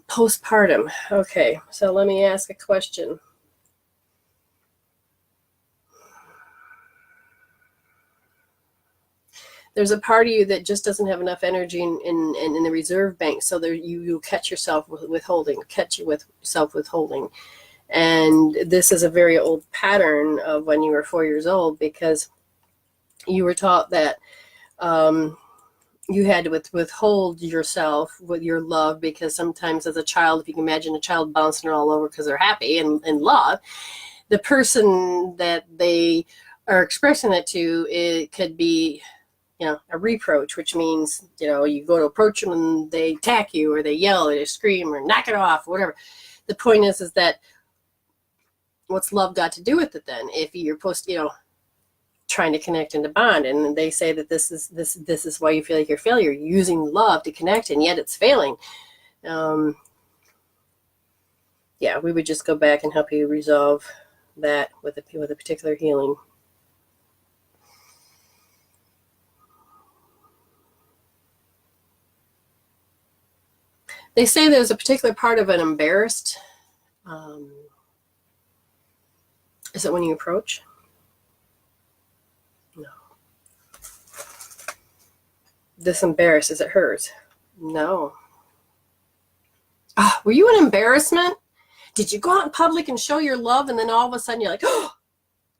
Postpartum. Okay, so let me ask a question. There's a part of you that just doesn't have enough energy in the reserve bank, so there you catch yourself withholding, and this is a very old pattern of when you were 4 years old, because you were taught that you had to withhold yourself with your love, because sometimes as a child, if you can imagine a child bouncing all over because they're happy and in love, the person that they are expressing it to, it could be, a reproach, which means, you go to approach them and they attack you, or they yell, or they scream, or knock it off, or whatever. The point is that what's love got to do with it then? If you're trying to connect and to bond, and they say that this is why you feel like you're a failure, using love to connect, and yet it's failing. Yeah, we would just go back and help you resolve that with a particular healing. They say there's a particular part of an embarrassed. Is it when you approach? No. This embarrassed, is it hers? No. Oh, were you an embarrassment? Did you go out in public and show your love, and then all of a sudden you're like, oh,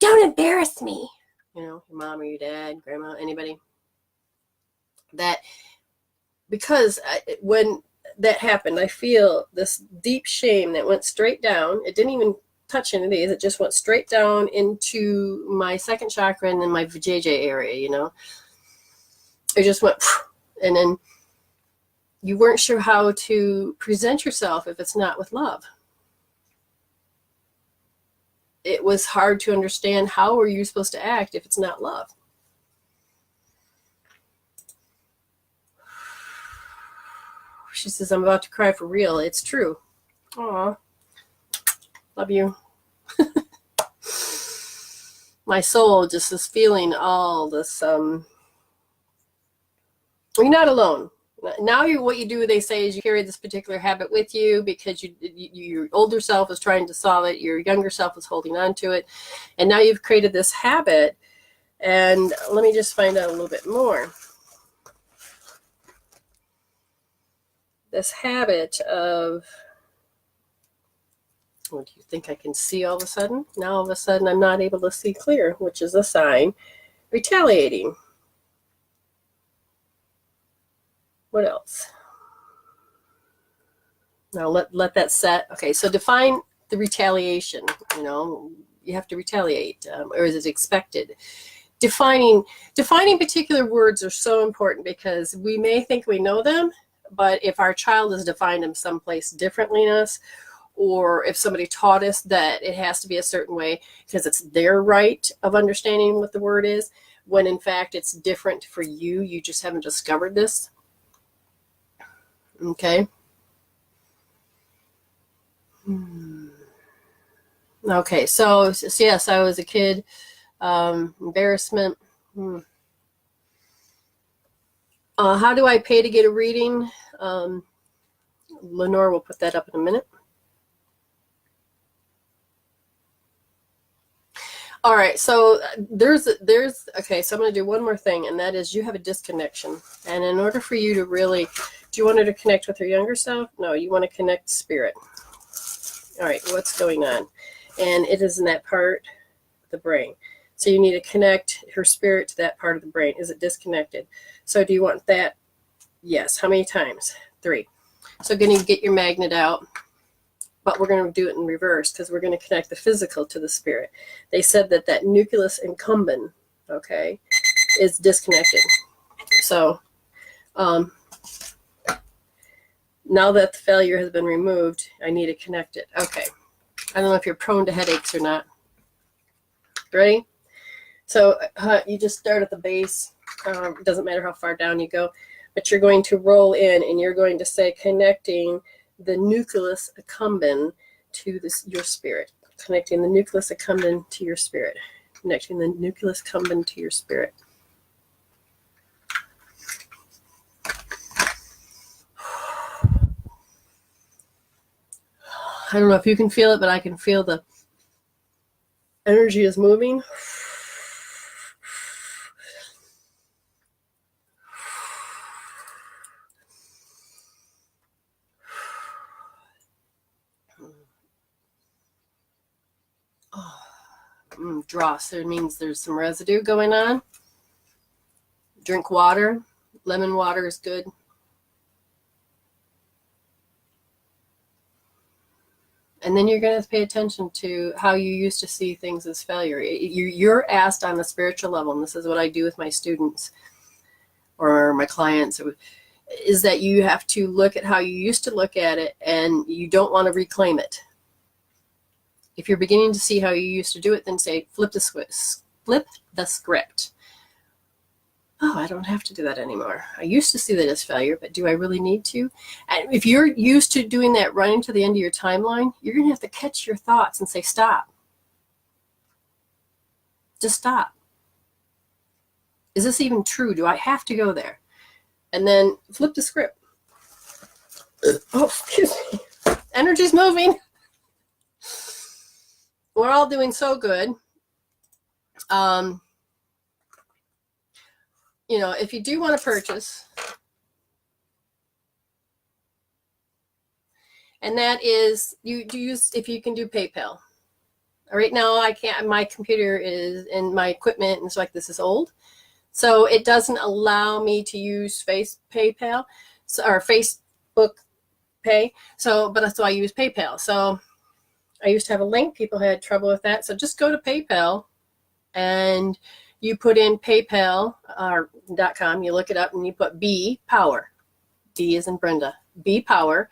don't embarrass me? You know, your mom or your dad, grandma, anybody. That, because when that happened, I feel this deep shame that went straight down. It didn't even touch any of these. It just went straight down into my second chakra and then my vajayjay area, you know. It just went, and then you weren't sure how to present yourself if it's not with love. It was hard to understand how are you supposed to act if it's not love. She says, I'm about to cry for real. It's true. Aw, love you. My soul just is feeling all this. You're not alone. Now what you do, they say, is you carry this particular habit with you because your older self is trying to solve it. Your younger self is holding on to it. And now you've created this habit. And let me just find out a little bit more. This habit of, what do you think I can see all of a sudden? Now all of a sudden I'm not able to see clear, which is a sign. Retaliating. What else? Now let that set. Okay, so define the retaliation. You know, you have to retaliate, or is it expected? Defining particular words are so important because we may think we know them, but if our child has defined them someplace differently than us, or if somebody taught us that it has to be a certain way because it's their right of understanding what the word is, when in fact it's different for you, you just haven't discovered this. Okay. Okay, so yes, I was a kid. Embarrassment. How do I pay to get a reading? Lenore will put that up in a minute. All right, so there's okay, so I'm going to do one more thing, and that is you have a disconnection. And in order for you to really, do you want her to connect with her younger self? No, you want to connect spirit. All right, what's going on? And it is in that part of the brain. So you need to connect her spirit to that part of the brain. Is it disconnected? So do you want that? Yes. How many times? 3. So going to get your magnet out, but we're going to do it in reverse because we're going to connect the physical to the spirit. They said that nucleus accumbens, okay, is disconnected. So now that the failure has been removed, I need to connect it. Okay. I don't know if you're prone to headaches or not. Ready? So you just start at the base. It doesn't matter how far down you go, but you're going to roll in and you're going to say connecting the nucleus accumbens to your spirit. Connecting the nucleus accumbens to your spirit. Connecting the nucleus accumbens to your spirit. I don't know if you can feel it, but I can feel the energy is moving. Dross. It means there's some residue going on. Drink water. Lemon water is good. And then you're going to pay attention to how you used to see things as failure. You're asked on the spiritual level, and this is what I do with my students or my clients, is that you have to look at how you used to look at it, and you don't want to reclaim it. If you're beginning to see how you used to do it, then say, flip the script. Oh, I don't have to do that anymore. I used to see that as failure, but do I really need to? And if you're used to doing that running to the end of your timeline, you're going to have to catch your thoughts and say, stop. Just stop. Is this even true? Do I have to go there? And then flip the script. Oh, excuse me. Energy's moving. We're all doing so good. If you do want to purchase, and that is, you do use, if you can do PayPal. Right now, I can't, my computer is, and my equipment and stuff like this is old. So it doesn't allow me to use PayPal, or Facebook Pay. But I use PayPal. So I used to have a link. People had trouble with that. So just go to PayPal and you put in PayPal.com. You look it up and you put B Power. D as in Brenda. BPower.mw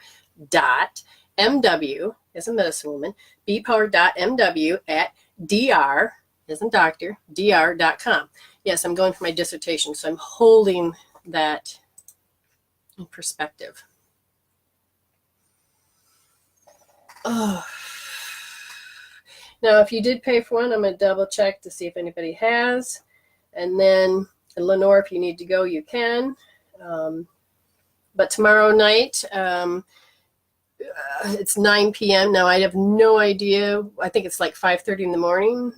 as a medicine woman. BPower.mw at dr as in doctor, dr.com. Yes, I'm going for my dissertation, so I'm holding that in perspective. Oh. Now, if you did pay for one, I'm going to double check to see if anybody has. And then, Lenore, if you need to go, you can. But tomorrow night, it's 9 p.m. Now, I have no idea. I think it's like 5:30 in the morning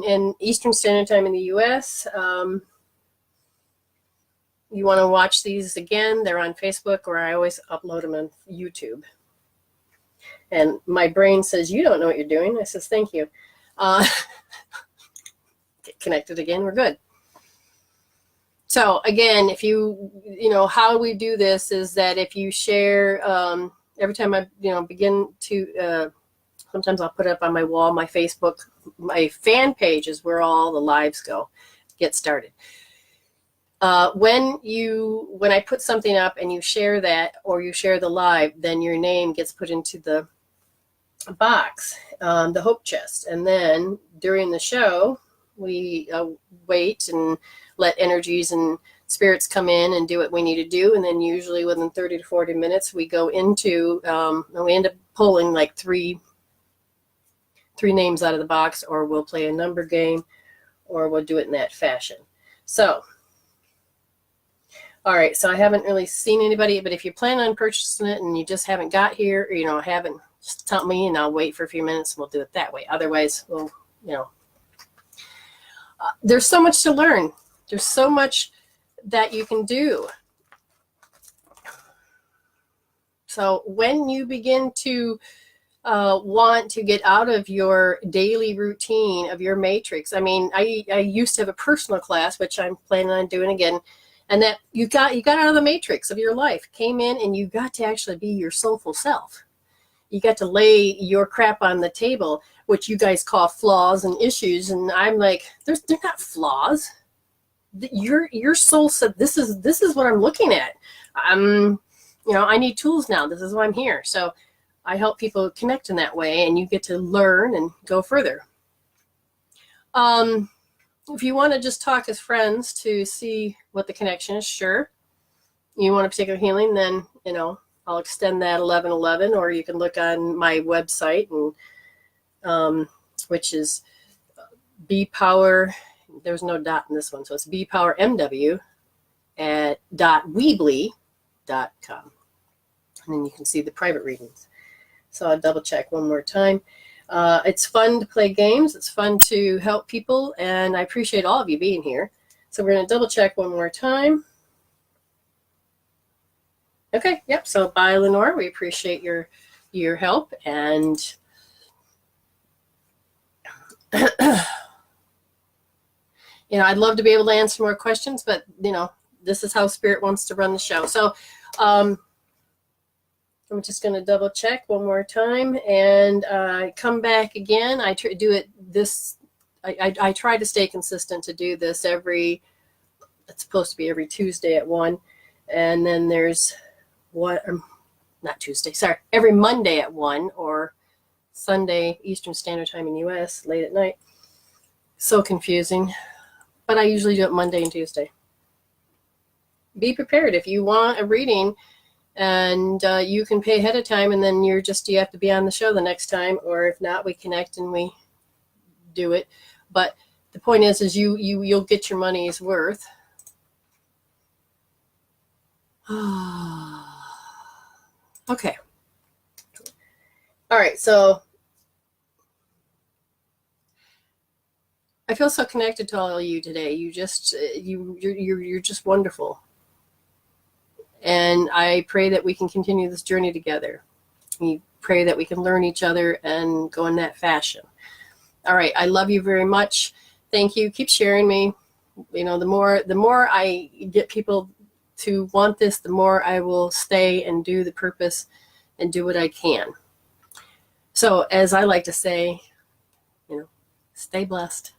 in Eastern Standard Time in the U.S. You want to watch these again, they're on Facebook, or I always upload them on YouTube. And my brain says, you don't know what you're doing. I says, thank you. Get connected again, we're good. So again, if how we do this is that if you share, every time I, begin to, sometimes I'll put it up on my wall, my Facebook, my fan page is where all the lives go, get started. When I put something up and you share that, or you share the live, then your name gets put into the box, the hope chest. And then during the show, we wait and let energies and spirits come in and do what we need to do. And then usually within 30 to 40 minutes, we go into, and we end up pulling like three names out of the box, or we'll play a number game, or we'll do it in that fashion. So, all right, so I haven't really seen anybody, but if you plan on purchasing it and you just haven't got here, or, haven't, just tell me and I'll wait for a few minutes and we'll do it that way. Otherwise, we'll, there's so much to learn. There's so much that you can do. So when you begin to want to get out of your daily routine of your matrix, I used to have a personal class, which I'm planning on doing again, and that you got out of the matrix of your life, came in, and you got to actually be your soulful self. You got to lay your crap on the table, which you guys call flaws and issues, and I'm like, they're not flaws. Your soul said, this is what I'm looking at. I need tools now. This is why I'm here. So I help people connect in that way, and you get to learn and go further. If you want to just talk as friends to see what the connection is, sure. You want a particular healing, then, I'll extend that 1111, or you can look on my website, and which is BPower. There's no dot in this one, so it's BPowerMW at .weebly.com. And then you can see the private readings. So I'll double check one more time. It's fun to play games. It's fun to help people, and I appreciate all of you being here. So we're going to double check one more time. Okay, yep, so bye, Lenore. We appreciate your help, and I'd love to be able to answer more questions, but this is how Spirit wants to run the show. So I'm just going to double check one more time and come back again. I try to stay consistent to do this it's supposed to be every Tuesday at 1. And then there's every Monday at 1, or Sunday Eastern Standard Time in US, late at night. So confusing. But I usually do it Monday and Tuesday. Be prepared if you want a reading, and you can pay ahead of time, and then you have to be on the show the next time, or if not, we connect and we do it. But the point is you'll get your money's worth. Okay. All right. So I feel so connected to all of you today. You're just wonderful. And I pray that we can continue this journey together. We pray that we can learn each other and go in that fashion. All right. I love you very much. Thank you. Keep sharing me. You know, the more I get people to want this, the more I will stay and do the purpose and do what I can. So as I like to say, you know, stay blessed.